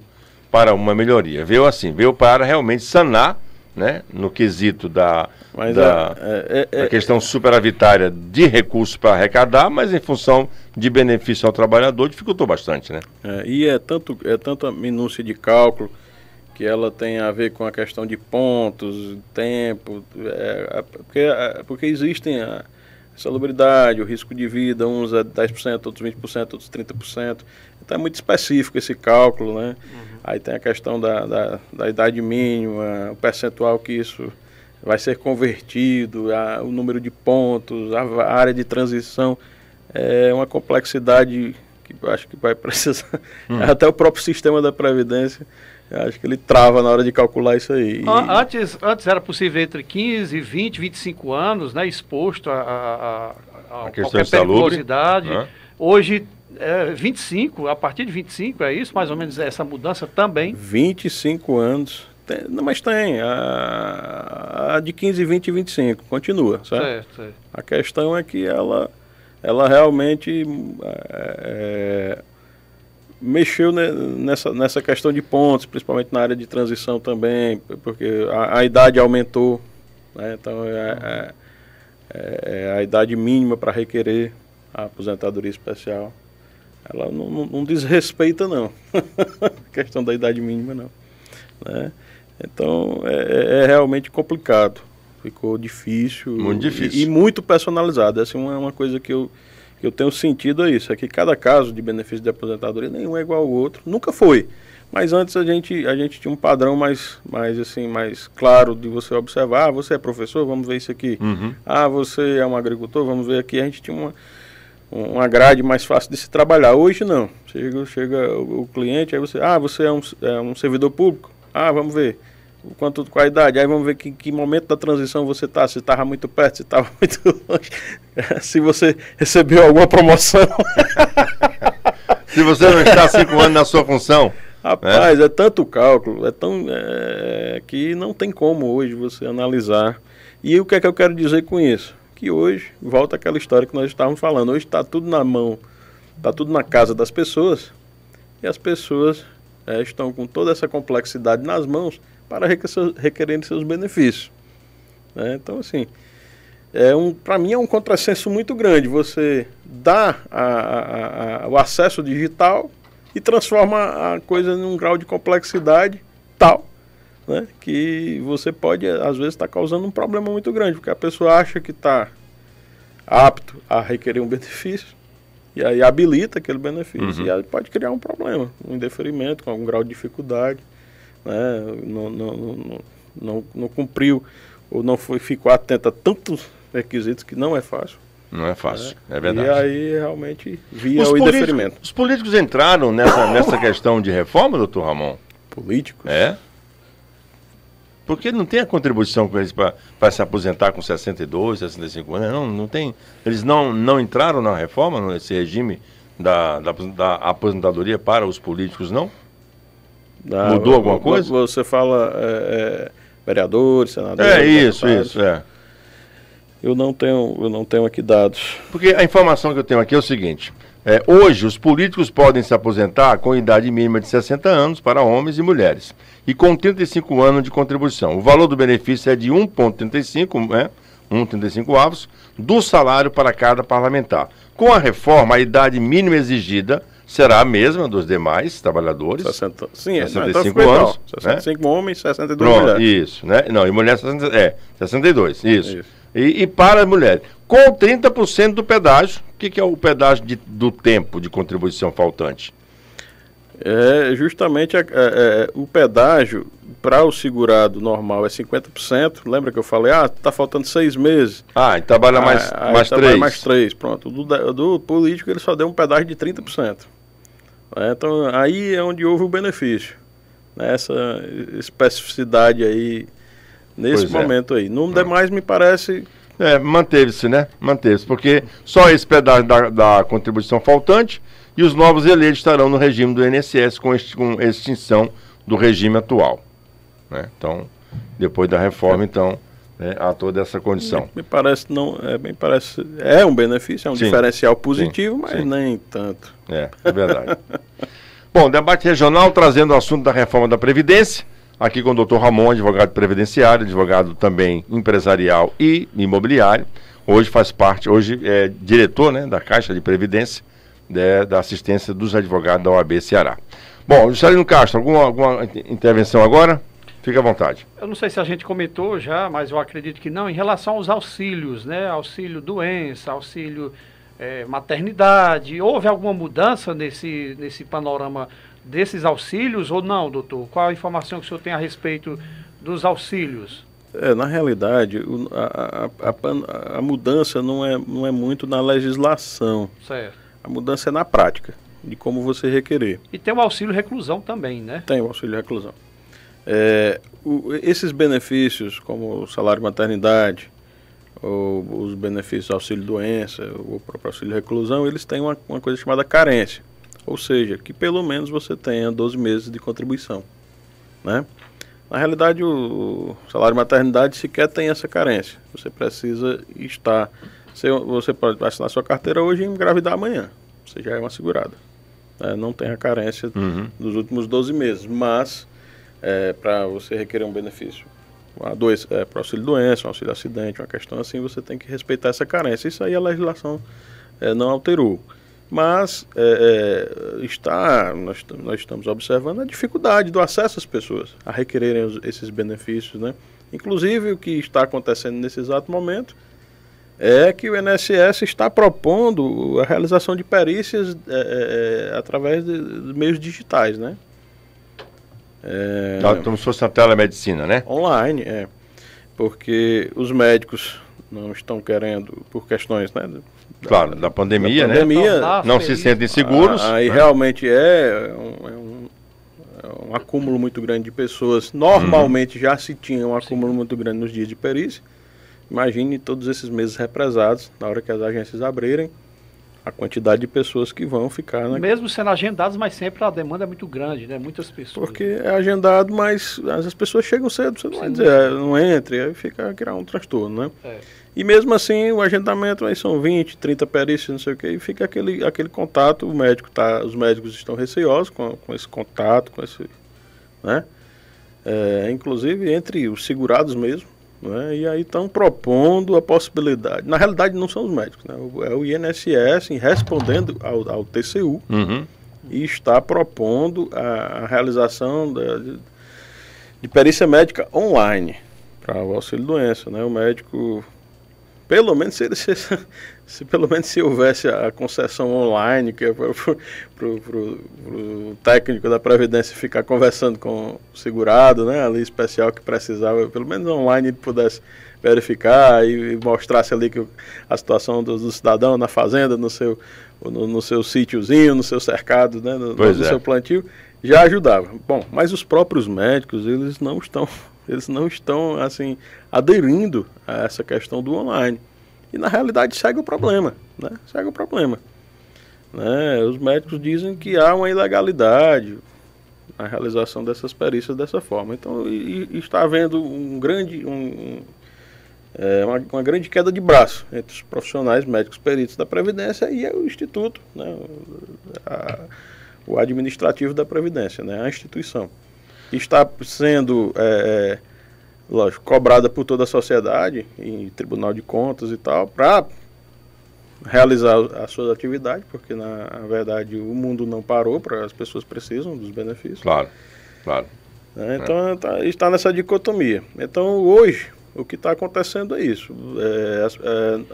para uma melhoria. Veio para realmente sanar, né, no quesito da questão superavitária de recursos para arrecadar, mas em função de benefício ao trabalhador, dificultou bastante, né? E é tanta minúcia de cálculo que ela tem a ver com a questão de pontos, tempo, porque existem a salubridade, o risco de vida, uns é 10%, outros 20%, outros 30%. Então é muito específico esse cálculo, né? Aí tem a questão da idade mínima, o percentual que isso vai ser convertido, o número de pontos, a área de transição. É uma complexidade que eu acho que vai precisar. Até o próprio sistema da Previdência, eu acho que ele trava na hora de calcular isso aí. Antes era possível entre 15, 20, 25 anos, né, exposto a qualquer periculosidade. Hoje, 25, a partir de 25, é isso? Mais ou menos essa mudança também? 25 anos. Mas tem. A de 15, 20 e 25 continua, certo? Certo. A questão é que ela realmente mexeu nessa questão de pontos, principalmente na área de transição também, porque a idade aumentou, né? Então a idade mínima para requerer a aposentadoria especial. Ela não desrespeita, não, a questão da idade mínima, não, né? Então é realmente complicado, ficou difícil. Muito difícil. E muito personalizado. Essa é uma coisa que eu tenho sentido, é isso, é que cada caso de benefício de aposentadoria nenhum é igual ao outro, nunca foi. Mas antes a gente tinha um padrão mais claro de você observar. Você é professor, vamos ver isso aqui. Você é um agricultor, vamos ver aqui. A gente tinha uma grade mais fácil de se trabalhar. Hoje não. Chega o cliente, aí você é um servidor público. Vamos ver qual a idade. Aí vamos ver que momento da transição você está. Se estava muito perto, se estava muito longe. Se você recebeu alguma promoção. Se você não está há 5 anos na sua função. Rapaz, é tanto cálculo, que não tem como hoje você analisar. E o que é que eu quero dizer com isso? Que hoje, volta àquela história que nós estávamos falando, hoje está tudo na mão, está tudo na casa das pessoas, e as pessoas estão com toda essa complexidade nas mãos para requererem seus benefícios. Então, assim, para mim é um contrassenso muito grande. Você dá o acesso digital e transforma a coisa num grau de complexidade tal, né, que você pode, às vezes, estar causando um problema muito grande, porque a pessoa acha que está apto a requerer um benefício, e aí habilita aquele benefício, e aí pode criar um problema, um indeferimento com algum grau de dificuldade, né, não cumpriu, ou não ficou atento a tantos requisitos que não é fácil. Não é fácil, é verdade. E aí realmente via o indeferimento. Os políticos entraram nessa questão de reforma, doutor Ramon? Políticos? Porque não tem a contribuição com eles para se aposentar com 62, 65 anos. Não tem. Eles não entraram na reforma, nesse regime da aposentadoria para os políticos, não? Mudou alguma coisa? Você fala vereadores, senadores... Isso. Eu não tenho aqui dados. Porque a informação que eu tenho aqui é o seguinte: hoje os políticos podem se aposentar com idade mínima de 60 anos para homens e mulheres e com 35 anos de contribuição. O valor do benefício é de 1,35 avos do salário para cada parlamentar. Com a reforma, a idade mínima exigida será a mesma dos demais trabalhadores. 65 anos. 65 homens, 62 Pronto, mulheres. Isso, né? Não, e mulher 62, isso. E para as mulheres, com 30% do pedágio. O que é o pedágio do tempo de contribuição faltante? Justamente o pedágio para o segurado normal é 50%. Lembra que eu falei, está faltando 6 meses. E trabalha mais 3. Trabalha mais 3, pronto. Do político ele só deu um pedágio de 30%. Então aí é onde houve o benefício. Essa especificidade aí, nesse momento aí. No demais me parece Manteve-se, né? Manteve-se, porque só esse pedaço da contribuição faltante e os novos eleitos estarão no regime do INSS com extinção do regime atual. Né? Então, depois da reforma, então, há toda essa condição. Me parece é um benefício, é um Sim. diferencial positivo, Sim. mas Sim. nem tanto. É verdade. Bom, debate regional trazendo o assunto da reforma da Previdência, aqui com o Dr. Ramon, advogado previdenciário, advogado também empresarial e imobiliário. Hoje é diretor, né, da Caixa de Previdência, da assistência dos advogados da OAB Ceará. Bom, Juscelino Castro, alguma intervenção agora? Fique à vontade. Eu não sei se a gente comentou já, mas eu acredito que não, em relação aos auxílios, né? Auxílio doença, auxílio maternidade. Houve alguma mudança nesse panorama desses auxílios ou não, doutor? Qual a informação que o senhor tem a respeito dos auxílios? Na realidade, a mudança não é muito na legislação. Certo. A mudança é na prática, de como você requerer. E tem o auxílio reclusão também, né? Tem o auxílio reclusão. Esses benefícios, como o salário maternidade, ou os benefícios auxílio doença, o próprio auxílio reclusão, eles têm uma coisa chamada carência. Ou seja, que pelo menos você tenha 12 meses de contribuição. Né? Na realidade, o salário maternidade sequer tem essa carência. Você precisa estar... Você pode assinar sua carteira hoje e engravidar amanhã. Você já é uma segurada. Não tem a carência dos últimos 12 meses. Mas, para você requerer um benefício, para auxílio doença, um auxílio acidente, uma questão assim, você tem que respeitar essa carência. Isso aí a legislação não alterou. Mas nós estamos observando a dificuldade do acesso às pessoas a requererem esses benefícios. Né? Inclusive, o que está acontecendo nesse exato momento é que o INSS está propondo a realização de perícias através de meios digitais, né? Como se fosse na telemedicina, né? Online, porque os médicos não estão querendo, por questões, né? Da pandemia, né? Não se sentem seguros. Aí realmente é um acúmulo muito grande de pessoas. Normalmente já se tinha um acúmulo muito grande nos dias de perícia. Imagine todos esses meses represados, na hora que as agências abrirem, a quantidade de pessoas que vão ficar... Mesmo sendo agendados, mas sempre a demanda é muito grande, né? Muitas pessoas. Porque é agendado, mas as pessoas chegam cedo, você não vai dizer, não entre, aí fica criar um transtorno, né? E mesmo assim, o agendamento aí são 20, 30 perícias, não sei o que, e fica aquele contato, os médicos estão receosos com esse contato, com esse... né? Inclusive entre os segurados mesmo. Né? E aí estão propondo a possibilidade. Na realidade não são os médicos, né? É o INSS respondendo ao TCU e está propondo a realização de perícia médica online para o auxílio doença, né? O médico, pelo menos se houvesse a concessão online, que é para o técnico da Previdência ficar conversando com o segurado, né, ali especial que precisava, pelo menos online ele pudesse verificar e mostrasse ali que a situação do cidadão na fazenda, no seu sítiozinho, no seu cercado, né, no seu plantio, já ajudava. Bom, mas os próprios médicos, eles não estão assim, aderindo a essa questão do online. E na realidade segue o problema, né? Segue o problema. Né? Os médicos dizem que há uma ilegalidade na realização dessas perícias dessa forma. Então, está havendo uma grande queda de braço entre os profissionais médicos peritos da Previdência e o Instituto, né? O administrativo da Previdência, né? A instituição. Está sendo... lógico, cobrada por toda a sociedade, em Tribunal de Contas e tal, para realizar as suas atividades, porque na verdade o mundo não parou, as pessoas precisam dos benefícios. Claro. Então está nessa dicotomia. Então hoje o que está acontecendo é isso.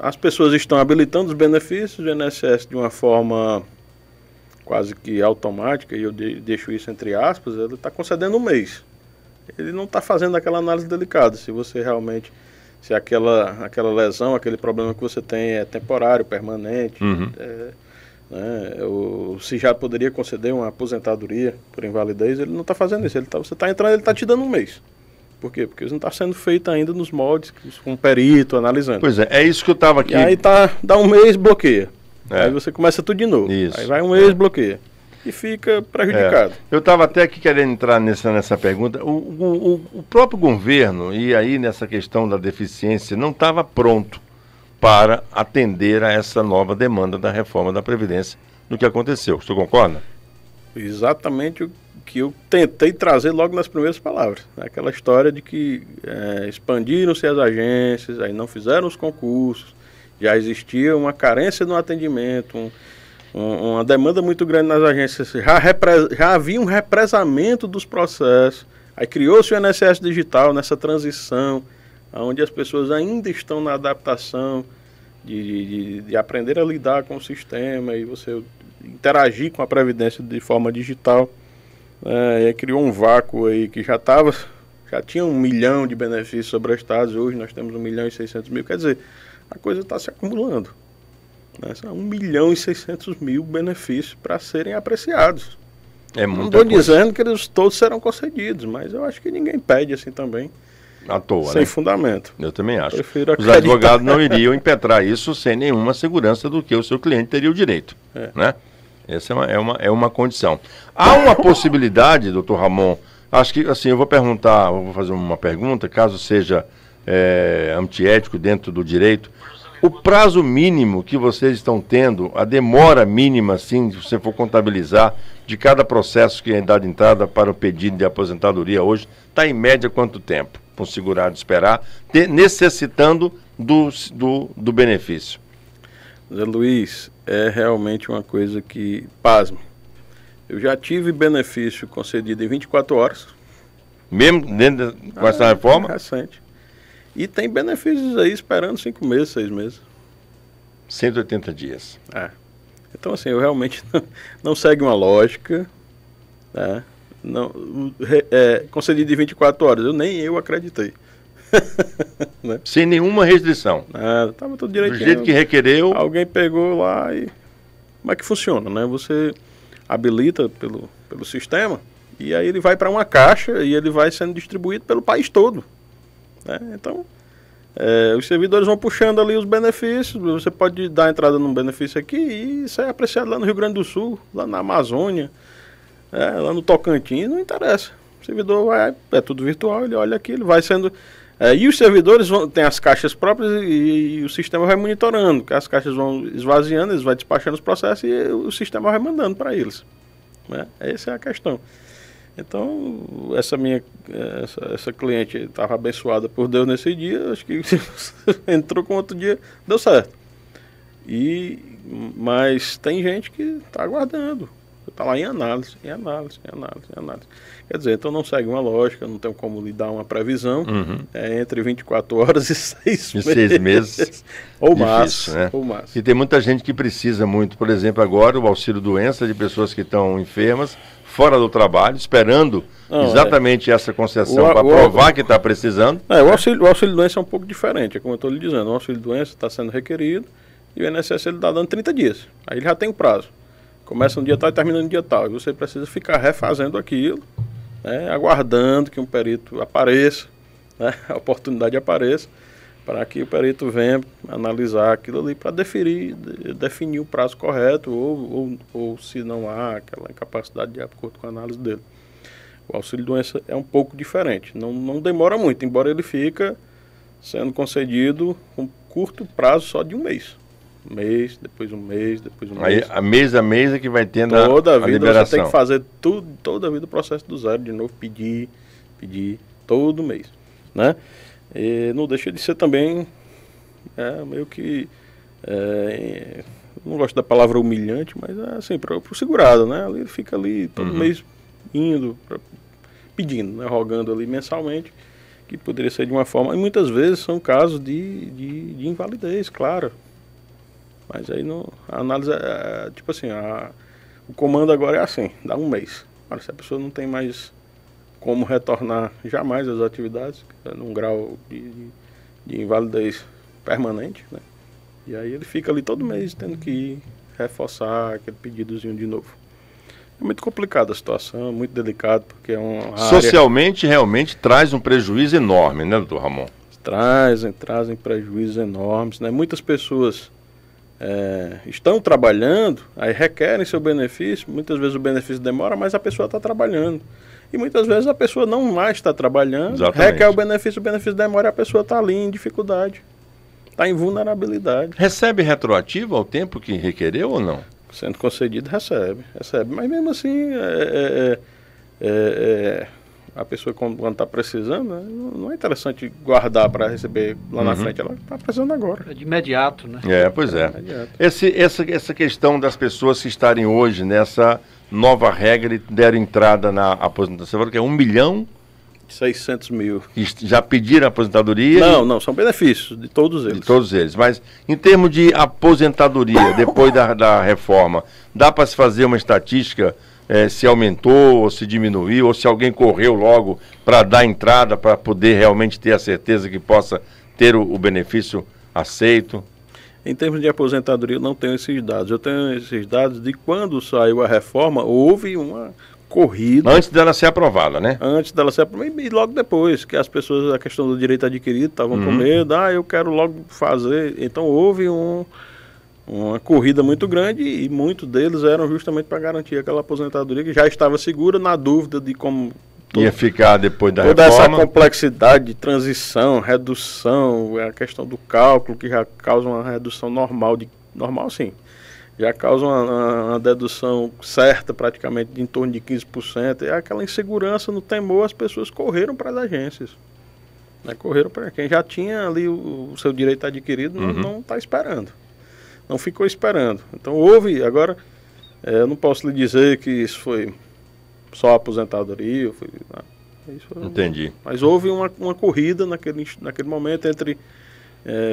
As pessoas estão habilitando os benefícios do INSS de uma forma quase que automática, e eu deixo isso entre aspas, ele está concedendo um mês. Ele não está fazendo aquela análise delicada, se você realmente, se aquela lesão, aquele problema que você tem é temporário, permanente, ou se já poderia conceder uma aposentadoria por invalidez, ele não está fazendo isso. Você está entrando, ele está te dando um mês. Por quê? Porque isso não está sendo feito ainda nos moldes, com um perito analisando. Pois é isso que eu estava aqui. E aí dá um mês, bloqueia. Aí você começa tudo de novo. Isso. Aí vai um mês, bloqueia. E fica prejudicado. Eu estava até aqui querendo entrar nessa pergunta. O próprio governo, e aí nessa questão da deficiência, não estava pronto para atender a essa nova demanda da reforma da Previdência no que aconteceu. Você concorda? Exatamente o que eu tentei trazer logo nas primeiras palavras. Aquela história de que expandiram-se as agências, aí não fizeram os concursos, já existia uma carência no atendimento, uma demanda muito grande nas agências, já havia um represamento dos processos, aí criou-se o INSS digital nessa transição, onde as pessoas ainda estão na adaptação de aprender a lidar com o sistema e você interagir com a Previdência de forma digital. E aí criou um vácuo aí que já tinha 1 milhão de benefícios sobrestados, hoje nós temos 1.600.000, quer dizer, a coisa está se acumulando. São 1.600.000 benefícios para serem apreciados. Não estou dizendo que eles todos serão concedidos, mas eu acho que ninguém pede assim também. À toa, sem fundamento. Eu também acho. Os advogados não iriam impetrar isso sem nenhuma segurança do que o seu cliente teria o direito. Né? Essa é uma condição. Há uma possibilidade, doutor Ramon, acho que assim, eu vou fazer uma pergunta, caso seja antiético dentro do direito. O prazo mínimo que vocês estão tendo, a demora mínima, assim, se você for contabilizar, de cada processo que é dado entrada para o pedido de aposentadoria hoje, está em média quanto tempo para um segurado esperar, necessitando do benefício? Zé Luiz, é realmente uma coisa que, pasme, eu já tive benefício concedido em 24 horas. Mesmo dentro com essa reforma? Recente. E tem benefícios aí esperando 5 meses, 6 meses. 180 dias. Então, assim, eu realmente não segue uma lógica, concedido de 24 horas, nem eu acreditei. Né? Sem nenhuma restrição. Estava tudo direitinho. Do jeito que requereu. Alguém pegou lá e... Como é que funciona, né? Você habilita pelo sistema e aí ele vai para uma caixa e ele vai sendo distribuído pelo país todo. Então, os servidores vão puxando ali os benefícios. Você pode dar entrada num benefício aqui e isso é apreciado lá no Rio Grande do Sul, lá na Amazônia, lá no Tocantins, não interessa. O servidor é tudo virtual, ele olha aqui, ele vai sendo... e os servidores têm as caixas próprias e o sistema vai monitorando, que as caixas vão esvaziando, eles vão despachando os processos e o sistema vai mandando para eles. Essa é a questão. Então, essa cliente estava abençoada por Deus nesse dia, acho que entrou com outro dia, deu certo. Mas tem gente que está aguardando, está lá em análise. Quer dizer, então não segue uma lógica, não tem como lhe dar uma previsão, entre 24 horas e 6 meses. 6 meses. Ou difícil, mais. Né? E tem muita gente que precisa muito, por exemplo, agora o auxílio-doença de pessoas que estão enfermas, fora do trabalho, esperando exatamente essa concessão para provar que está precisando. O auxílio-doença é um pouco diferente, é como eu estou lhe dizendo. O auxílio-doença está sendo requerido e o INSS está dando 30 dias. Aí ele já tem o prazo. Começa no dia tal e termina no dia tal. E você precisa ficar refazendo aquilo, aguardando que um perito apareça, a oportunidade apareça, para que o perito venha analisar aquilo ali para definir o prazo correto ou se não há aquela incapacidade de acordo com a análise dele. O auxílio-doença é um pouco diferente, não demora muito, embora ele fica sendo concedido com curto prazo só de um mês. Depois um mês. Aí, a mês é que vai tendo toda a vida liberação. Você tem que fazer toda a vida o processo do zero, de novo, pedir todo mês, né? E não deixa de ser também meio que não gosto da palavra humilhante, mas assim, para o segurado, né? Ele fica ali todo mês indo, pedindo, né? Rogando ali mensalmente, que poderia ser de uma forma, e muitas vezes são casos de invalidez, claro. Mas aí a análise tipo assim, o comando agora é assim, dá um mês. Agora, se a pessoa não tem mais como retornar jamais às atividades, num grau de invalidez permanente, né? E aí ele fica ali todo mês tendo que ir reforçar aquele pedidozinho de novo. É muito complicada a situação, muito delicado, porque é uma socialmente, realmente traz um prejuízo enorme, né, doutor Ramon? Trazem prejuízos enormes, né? Muitas pessoas estão trabalhando, aí requerem seu benefício, muitas vezes o benefício demora, mas a pessoa está trabalhando. E muitas vezes a pessoa não mais está trabalhando, requer o benefício demora e a pessoa está ali em dificuldade, está em vulnerabilidade. Recebe retroativo ao tempo que requereu ou não? Sendo concedido, recebe. Mas mesmo assim, a pessoa quando está precisando, né, não é interessante guardar para receber lá na frente, ela está precisando agora. É de imediato, né? Pois é. Essa questão das pessoas que estarem hoje nessa nova regra e deram entrada na aposentadoria, você falou que é 1.600.000. Já pediram aposentadoria? Não, são benefícios de todos eles. De todos eles, mas em termos de aposentadoria, depois da reforma, dá para se fazer uma estatística se aumentou ou se diminuiu, ou se alguém correu logo para dar entrada, para poder realmente ter a certeza que possa ter o benefício aceito? Em termos de aposentadoria, eu não tenho esses dados. Eu tenho esses dados de quando saiu a reforma, houve uma corrida. Antes dela ser aprovada, né? Antes dela ser aprovada e logo depois, que as pessoas, a questão do direito adquirido, estavam com medo, eu quero logo fazer. Então houve uma corrida muito grande e muitos deles eram justamente para garantir aquela aposentadoria que já estava segura, na dúvida de como ia ficar depois da toda reforma. Essa complexidade de transição, redução, a questão do cálculo, que já causa uma redução normal sim, já causa uma dedução certa, praticamente de em torno de 15%, e aquela insegurança no temor, as pessoas correram para as agências, né? Correram para quem já tinha ali o seu direito adquirido, não está esperando, não ficou esperando. Então houve, agora, eu não posso lhe dizer que isso foi só aposentadoria, entendi. Mas houve uma corrida naquele momento entre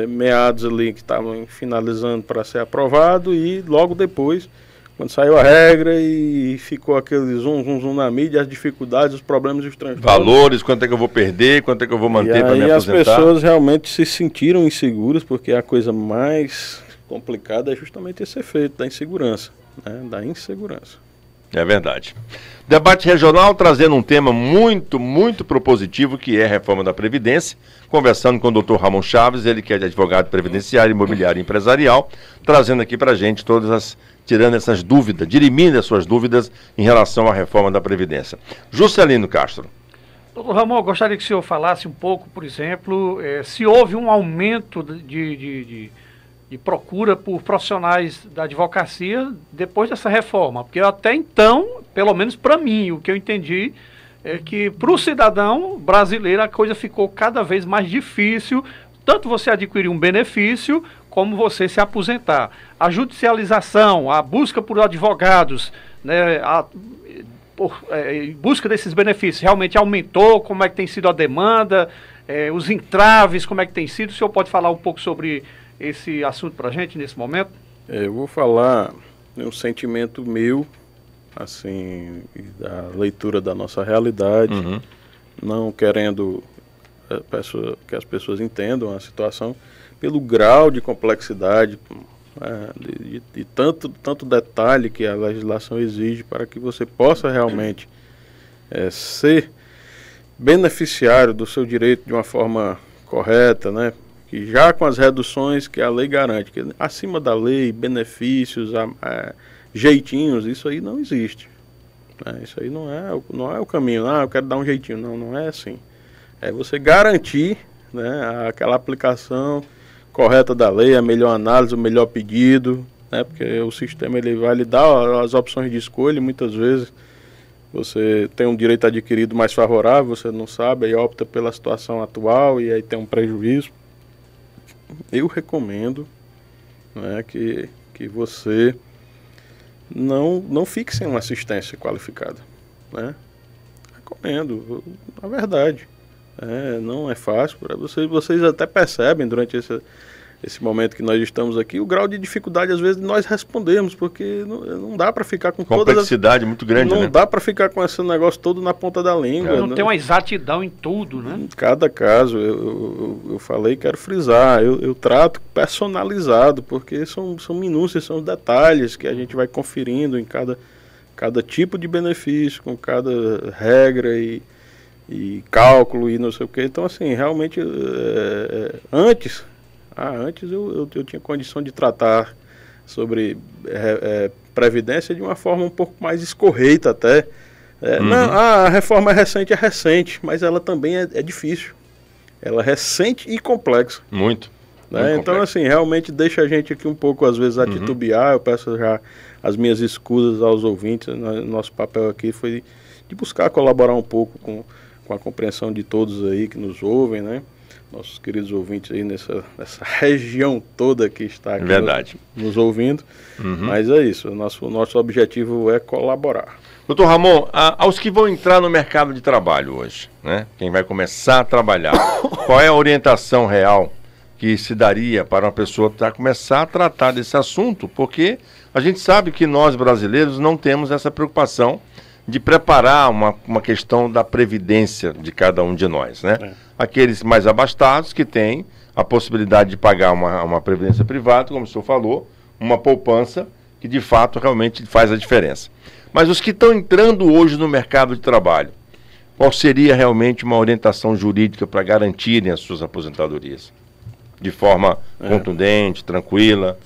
meados ali que estavam finalizando para ser aprovado e logo depois, quando saiu a regra e ficou aquele zum na mídia, as dificuldades, os problemas e os transtornos. Valores, quanto é que eu vou perder, quanto é que eu vou manter para me aposentar. E as pessoas realmente se sentiram inseguras, porque a coisa mais complicada é justamente esse efeito da insegurança, né? Da insegurança. É verdade. Debate regional trazendo um tema muito, muito propositivo, que é a reforma da Previdência, conversando com o doutor Ramon Chaves, ele que é advogado previdenciário, imobiliário e empresarial, trazendo aqui para a gente tirando essas dúvidas, dirimindo as suas dúvidas em relação à reforma da Previdência. Juscelino Castro. Doutor Ramon, eu gostaria que o senhor falasse um pouco, por exemplo, se houve um aumento de procura por profissionais da advocacia depois dessa reforma, porque até então, pelo menos para mim, o que eu entendi é que para o cidadão brasileiro a coisa ficou cada vez mais difícil, tanto você adquirir um benefício, como você se aposentar. A judicialização, a busca por advogados, né, busca desses benefícios realmente aumentou, como é que tem sido a demanda, os entraves, como é que tem sido, o senhor pode falar um pouco sobre esse assunto para a gente nesse momento? Eu vou falar um sentimento meu, assim, da leitura da nossa realidade, não querendo que as pessoas entendam a situação, pelo grau de complexidade, de tanto detalhe que a legislação exige para que você possa realmente ser beneficiário do seu direito de uma forma correta, né? Que já com as reduções que a lei garante, que acima da lei, benefícios, jeitinhos, isso aí não existe. Isso aí não é o caminho. Eu quero dar um jeitinho. Não é assim. É você garantir, né, aquela aplicação correta da lei, a melhor análise, o melhor pedido, né, porque o sistema ele vai lhe dar as opções de escolha e muitas vezes você tem um direito adquirido mais favorável, você não sabe, aí opta pela situação atual e aí tem um prejuízo. Eu recomendo, né, que você não fique sem uma assistência qualificada, né? Recomendo, na verdade. Não é fácil. Vocês até percebem durante esse momento que nós estamos aqui, o grau de dificuldade, às vezes, de nós respondermos, porque não dá para ficar com complexidade muito grande, não dá para ficar com esse negócio todo na ponta da língua. Não tem uma exatidão em tudo, né? Em cada caso, eu falei, quero frisar, eu trato personalizado, porque são minúcias, são detalhes que a gente vai conferindo em cada cada tipo de benefício, com cada regra e cálculo e não sei o que. Então, assim, realmente, antes eu tinha condição de tratar sobre previdência de uma forma um pouco mais escorreita até. Não, a reforma é recente, mas ela também é difícil. Ela é recente e complexa. Muito. Né? Então, complexo. assim, realmente deixa a gente aqui um pouco, às vezes, a titubear. Eu peço já as minhas escusas aos ouvintes. Nosso papel aqui foi de buscar colaborar um pouco com a compreensão de todos aí que nos ouvem, né? Nossos queridos ouvintes aí nessa região toda que está aqui nos ouvindo. Mas é isso, o nosso objetivo é colaborar. Doutor Ramon, aos que vão entrar no mercado de trabalho hoje, né? Quem vai começar a trabalhar, qual é a orientação real que se daria para uma pessoa começar a tratar desse assunto? Porque a gente sabe que nós brasileiros não temos essa preocupação de preparar uma questão da previdência de cada um de nós, né? Aqueles mais abastados que têm a possibilidade de pagar uma previdência privada, como o senhor falou, uma poupança que de fato realmente faz a diferença. Mas os que estão entrando hoje no mercado de trabalho, qual seria realmente uma orientação jurídica para garantirem as suas aposentadorias? De forma contundente, tranquila?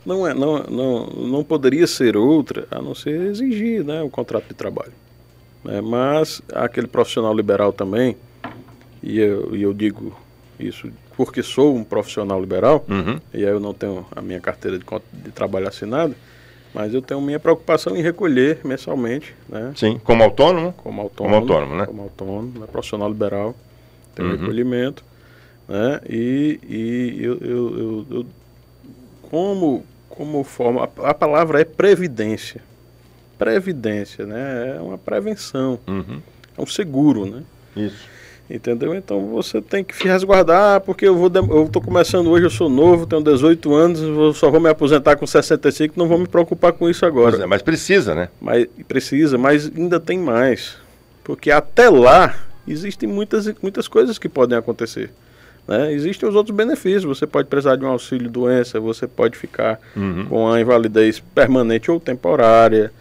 Não poderia ser outra a não ser exigir, né, o contrato de trabalho. Mas aquele profissional liberal também, e eu digo isso porque sou um profissional liberal, e aí eu não tenho a minha carteira de trabalho assinada, mas eu tenho minha preocupação em recolher mensalmente. Né? Sim, como autônomo? Como autônomo, né? Como autônomo, né? Profissional liberal, tem recolhimento. Né? Eu como forma, a palavra é previdência. Previdência, né? É uma prevenção, é um seguro, né? Isso. Entendeu? Então você tem que se resguardar, porque eu estou começando hoje, eu sou novo, tenho 18 anos, só vou me aposentar com 65, não vou me preocupar com isso agora. Mas precisa, né? Mas ainda tem mais, porque até lá existem muitas coisas que podem acontecer. Né? Existem os outros benefícios, você pode precisar de um auxílio-doença, você pode ficar com a invalidez permanente ou temporária,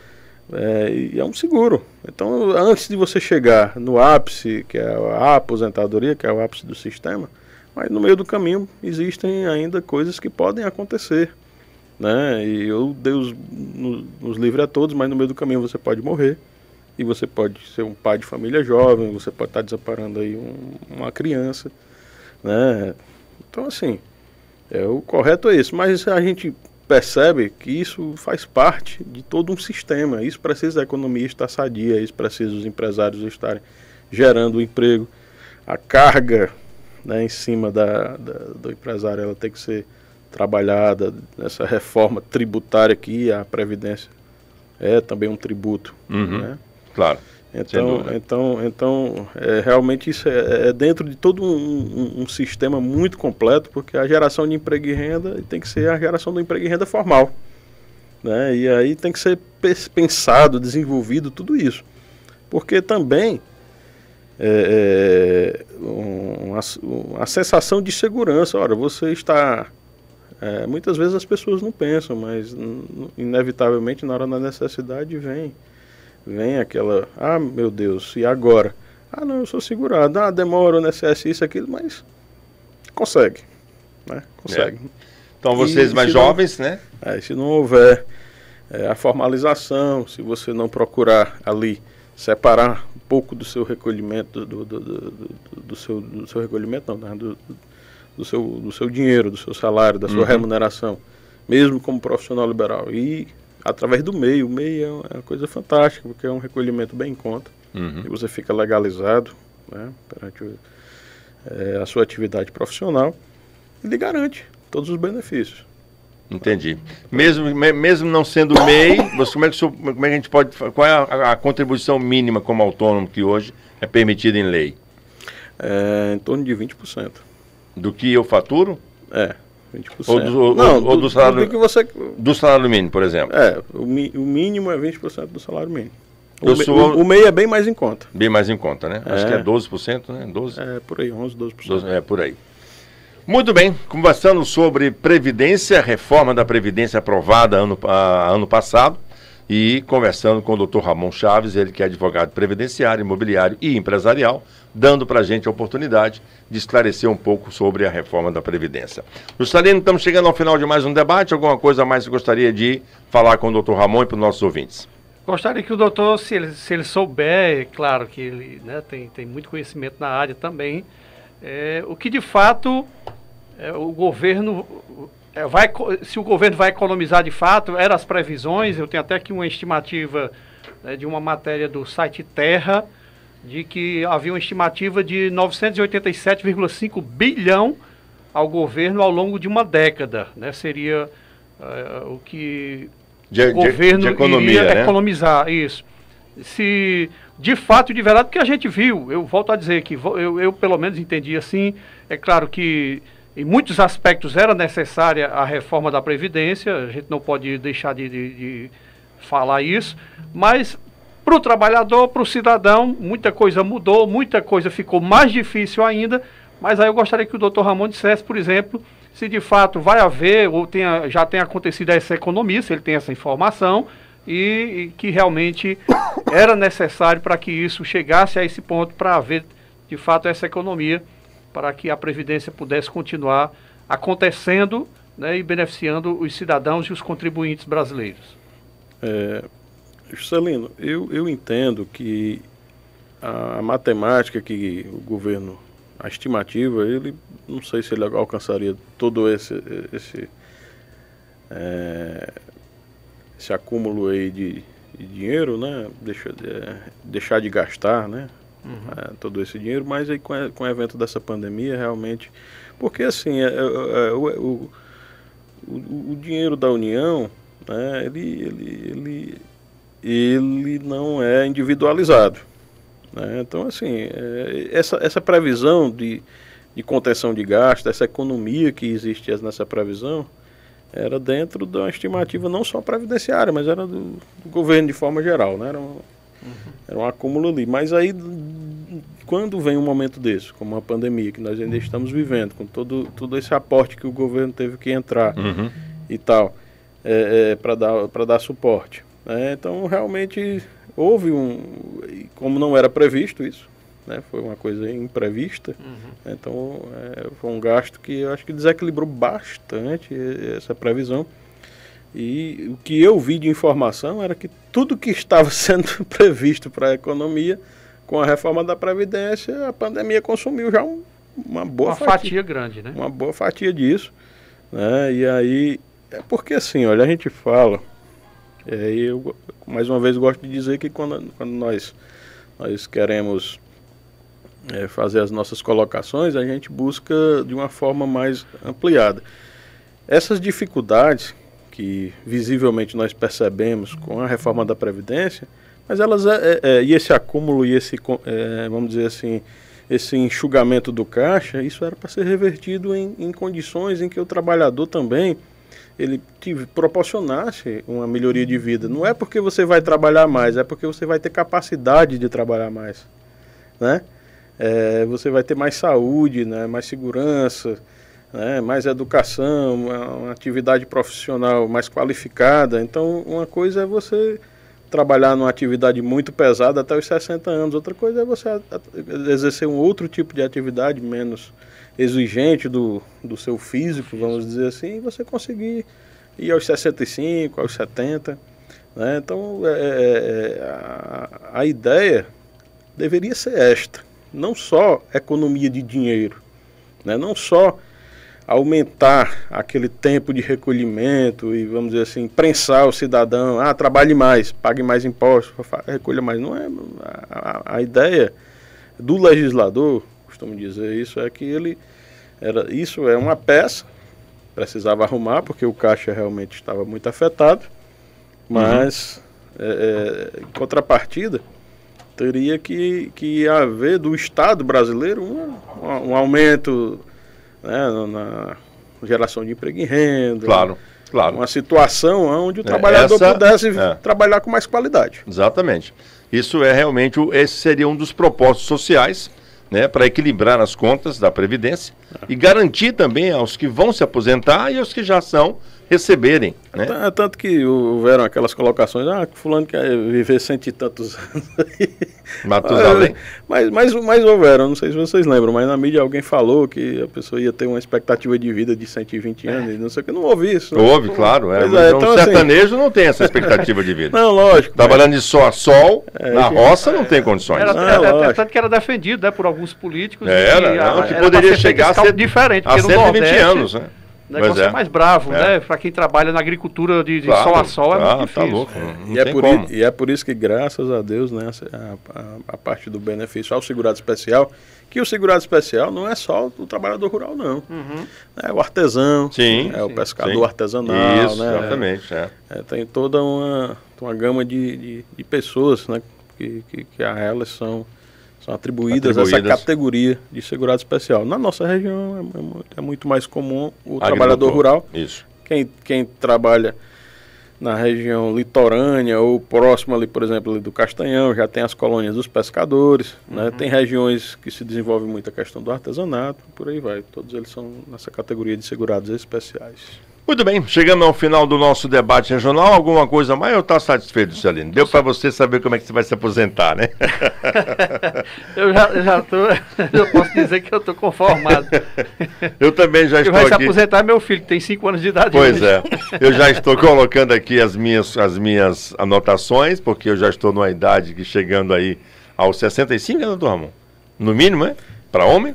e é um seguro. Então, antes de você chegar no ápice, que é a aposentadoria, que é o ápice do sistema, mas no meio do caminho existem ainda coisas que podem acontecer. Né? E Deus nos livre a todos, mas no meio do caminho você pode morrer, e você pode ser um pai de família jovem, você pode estar desamparando aí uma criança. Né? Então, assim, o correto é isso, mas a gente percebe que isso faz parte de todo um sistema. Isso precisa da economia estar sadia, isso precisa os empresários estarem gerando emprego. A carga, né, em cima do empresário, ela tem que ser trabalhada nessa reforma tributária aqui. A Previdência é também um tributo. Né? Claro. Então realmente isso é dentro de todo um sistema muito completo, porque a geração de emprego e renda tem que ser a geração do emprego e renda formal. Né? E aí tem que ser pensado, desenvolvido tudo isso. Porque também uma sensação de segurança. Ora, você está... muitas vezes as pessoas não pensam, mas inevitavelmente na hora da necessidade vem aquela, meu Deus, e agora? Não, eu sou segurado, demora, o INSS, isso, aquilo, mas consegue, né? Consegue. Então vocês mais jovens, né? Se não houver a formalização, se você não procurar ali separar um pouco do seu recolhimento, do seu recolhimento, não, do seu dinheiro, do seu salário, da sua remuneração, mesmo como profissional liberal, e através do MEI. O MEI é uma coisa fantástica, porque é um recolhimento bem em conta, e você fica legalizado, né, perante a sua atividade profissional, e lhe garante todos os benefícios. Entendi. Mesmo não sendo MEI, como é que a gente pode... Qual é a contribuição mínima como autônomo que hoje é permitida em lei? Em torno de 20%. Do que eu faturo? 20%. Ou do salário, que você... do salário mínimo, por exemplo? O mínimo é 20% do salário mínimo. O MEI é bem mais em conta. Bem mais em conta, né? Acho que é 12%, né? 12? Por aí, 11, 12%. Por aí. Muito bem, conversando sobre Previdência, reforma da Previdência aprovada ano passado. e conversando com o Dr. Ramon Chaves, ele que é advogado previdenciário, imobiliário e empresarial, dando para a gente a oportunidade de esclarecer um pouco sobre a reforma da Previdência. Juscelino, estamos chegando ao final de mais um debate. Alguma coisa a mais que gostaria de falar com o Dr. Ramon e para os nossos ouvintes? Gostaria que o doutor, se ele souber, é claro que ele, né, tem muito conhecimento na área também, o que de fato o governo se o governo vai economizar de fato, eram as previsões. Eu tenho até aqui uma estimativa, né, de uma matéria do site Terra, de que havia uma estimativa de 987,5 bilhão ao governo ao longo de uma década, né? Seria o que o governo de economia, iria, né, economizar, isso. Se de fato e de verdade, porque a gente viu, eu volto a dizer que eu pelo menos entendi assim, é claro que em muitos aspectos era necessária a reforma da Previdência, a gente não pode deixar de falar isso, mas para o trabalhador, para o cidadão, muita coisa mudou, muita coisa ficou mais difícil ainda, mas aí eu gostaria que o doutor Ramon dissesse, por exemplo, se de fato vai haver, ou já tenha acontecido essa economia, se ele tem essa informação, e que realmente era necessário para que isso chegasse a esse ponto, para haver de fato essa economia, para que a Previdência pudesse continuar acontecendo, né, e beneficiando os cidadãos e os contribuintes brasileiros. Juscelino, eu entendo que a matemática que o governo, a estimativa, ele não sei se ele alcançaria todo esse acúmulo aí de dinheiro, né? Deixar de gastar, né? Todo esse dinheiro, mas aí com o evento dessa pandemia, realmente, porque assim, o dinheiro da União, né, ele não é individualizado, né? Então, assim, essa previsão de contenção de gasto, essa economia que existe nessa previsão, era dentro da estimativa não só previdenciária, mas era do governo de forma geral, né? Era um acúmulo ali. Mas aí, quando vem um momento desse, como uma pandemia, que nós ainda estamos vivendo, com todo esse aporte que o governo teve que entrar e tal, para dar suporte, né? Então, realmente, houve como não era previsto isso, né? Foi uma coisa imprevista, então foi um gasto que eu acho que desequilibrou bastante essa previsão. E o que eu vi de informação era que tudo que estava sendo previsto para a economia, com a reforma da Previdência, a pandemia consumiu já uma boa fatia grande, né? Uma boa fatia disso, né? E aí, porque assim, olha, a gente fala, eu mais uma vez gosto de dizer que quando nós queremos fazer as nossas colocações, a gente busca de uma forma mais ampliada. Essas dificuldades que visivelmente nós percebemos com a reforma da Previdência, mas elas e esse acúmulo e esse, vamos dizer assim, esse enxugamento do caixa, isso era para ser revertido em condições em que o trabalhador também ele proporcionasse uma melhoria de vida. Não é porque você vai trabalhar mais, é porque você vai ter capacidade de trabalhar mais, né? Você vai ter mais saúde, né? Mais segurança, né? Mais educação, uma atividade profissional mais qualificada. Então, uma coisa é você trabalhar numa atividade muito pesada até os 60 anos. Outra coisa é você exercer um outro tipo de atividade menos exigente do seu físico, vamos dizer assim, e você conseguir ir aos 65, aos 70. Né? Então, a ideia deveria ser esta. Não só economia de dinheiro, né? Não só aumentar aquele tempo de recolhimento e, vamos dizer assim, prensar o cidadão, trabalhe mais, pague mais impostos, recolha mais. Não é a ideia do legislador, costumo dizer isso, é que isso é uma peça, precisava arrumar, porque o caixa realmente estava muito afetado, mas, em contrapartida, teria que haver do Estado brasileiro um aumento, né, na geração de emprego e renda. Claro. Uma situação onde o trabalhador pudesse trabalhar com mais qualidade. Exatamente. Isso realmente, esse seria um dos propósitos sociais, né, para equilibrar as contas da Previdência e garantir também aos que vão se aposentar e aos que já são receberem, né? Tanto que houveram aquelas colocações, fulano quer viver 100 e tantos anos aí. Matusalém. Mas houveram, não sei se vocês lembram, mas na mídia alguém falou que a pessoa ia ter uma expectativa de vida de 120 anos, e não sei o que, não houve isso. Houve, claro. Então, o sertanejo não tem essa expectativa de vida. Não, lógico. Trabalhando de sol a sol, na roça não tem condições. Tanto que era defendido, né, por alguns políticos. Que poderia chegar a ser diferente, a 120 anos, né? O negócio é mais bravo, né? Para quem trabalha na agricultura de sol a sol é muito difícil. Tá louco. E é por isso que, graças a Deus, né, a parte do benefício ao segurado especial, que o segurado especial não é só o trabalhador rural, não. É o artesão, o pescador artesanal. Isso, né? Exatamente. Tem toda uma gama de pessoas, né, que a elas são atribuídas essa categoria de segurado especial. Na nossa região é muito mais comum o trabalhador rural. Isso. Quem trabalha na região litorânea ou próximo ali, por exemplo, ali do Castanhão, já tem as colônias dos pescadores, né? Tem regiões que se desenvolve muito a questão do artesanato, por aí vai. Todos eles são nessa categoria de segurados especiais. Muito bem, chegamos ao final do nosso debate regional. Alguma coisa mais ou está satisfeito, Juscelino? Deu para você saber como é que você vai se aposentar, né? eu posso dizer que eu estou conformado. Eu também já estou aqui. Quem vai se aposentar é meu filho, que tem 5 anos de idade. Pois é, eu já estou colocando aqui as minhas anotações, porque eu já estou numa idade que chegando aí aos 65, né, doutor Ramon? No mínimo, né? Para homem?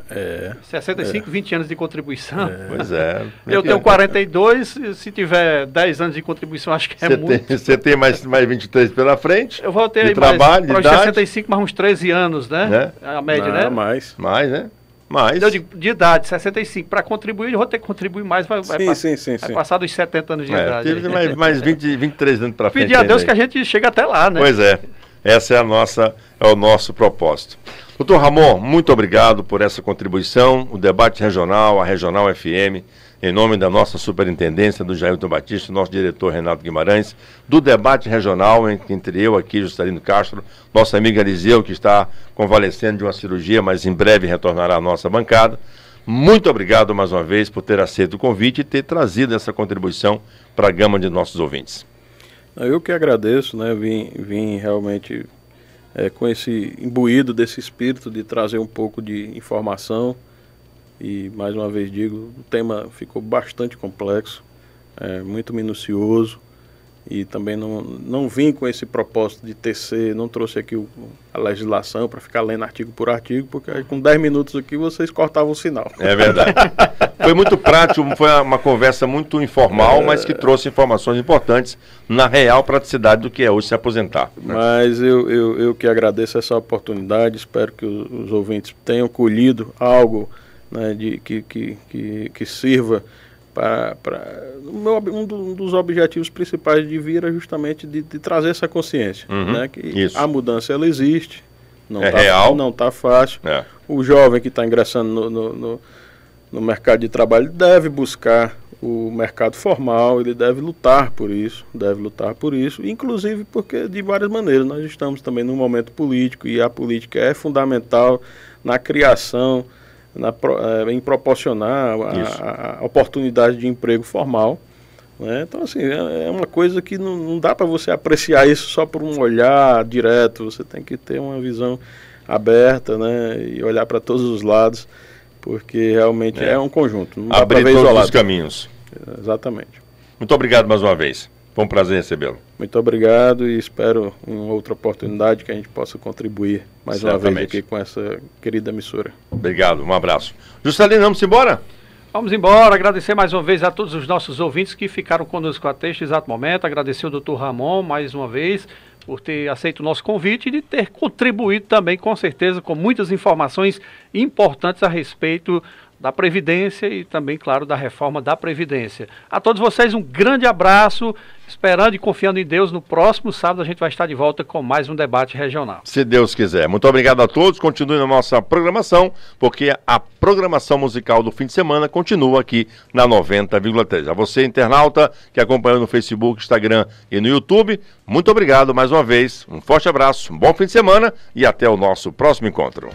65, 20 anos de contribuição. Pois é. Eu tenho 42, se tiver 10 anos de contribuição, acho que é muito. Você tem mais 23 pela frente. Eu vou ter aí trabalho, mais, para os 65, mais uns 13 anos, né? A média, né? Mais, né? Mais. Eu digo, de idade, 65. Para contribuir, eu vou ter que contribuir mais, vai passar dos 70 anos de idade. Teve mais 23 anos para frente. Pedir a Deus que a gente chegue até lá, né? Pois é. Essa é o nosso propósito. Doutor Ramon, muito obrigado por essa contribuição, o debate regional, a Regional FM, em nome da nossa superintendência, do Jailton Batista, nosso diretor Renato Guimarães, do debate regional entre eu aqui, Juscelino Castro, nosso amigo Eliseu, que está convalescendo de uma cirurgia, mas em breve retornará à nossa bancada. Muito obrigado mais uma vez por ter aceito o convite e ter trazido essa contribuição para a gama de nossos ouvintes. Eu que agradeço, né? Vim realmente com esse imbuído desse espírito de trazer um pouco de informação e, mais uma vez digo, o tema ficou bastante complexo, muito minucioso, e também não vim com esse propósito de tecer, não trouxe aqui a legislação para ficar lendo artigo por artigo, porque aí, com 10 minutos aqui vocês cortavam o sinal. É verdade. Foi muito prático, foi uma conversa muito informal, mas que trouxe informações importantes na real praticidade do que é hoje se aposentar. Né? Mas eu que agradeço essa oportunidade, espero que os ouvintes tenham colhido algo, né, que sirva um dos objetivos principais de vir é justamente de trazer essa consciência, né, que a mudança ela existe, real, não está fácil. O jovem que está ingressando no mercado de trabalho deve buscar o mercado formal, ele deve lutar por isso, inclusive porque de várias maneiras nós estamos também num momento político e a política é fundamental na criação, em proporcionar a oportunidade de emprego formal, né? Então, assim, é uma coisa que não dá para você apreciar isso só por um olhar direto, você tem que ter uma visão aberta, né? E olhar para todos os lados, porque realmente é um conjunto, não dá para ver isolado. Abrir todos os caminhos. Exatamente. Muito obrigado mais uma vez. Foi um prazer recebê-lo. Muito obrigado e espero em outra oportunidade que a gente possa contribuir mais uma vez aqui com essa querida emissora. Obrigado, um abraço. Juscelino, vamos embora? Vamos embora, agradecer mais uma vez a todos os nossos ouvintes que ficaram conosco até este exato momento, agradecer ao Dr. Ramon mais uma vez por ter aceito o nosso convite e de ter contribuído também, com certeza, com muitas informações importantes a respeito da Previdência e também, claro, da reforma da Previdência. A todos vocês um grande abraço, esperando e confiando em Deus, no próximo sábado a gente vai estar de volta com mais um debate regional. Se Deus quiser. Muito obrigado a todos, continue na nossa programação, porque a programação musical do fim de semana continua aqui na 90,3. A você, internauta, que acompanhou no Facebook, Instagram e no YouTube, muito obrigado mais uma vez, um forte abraço, um bom fim de semana e até o nosso próximo encontro.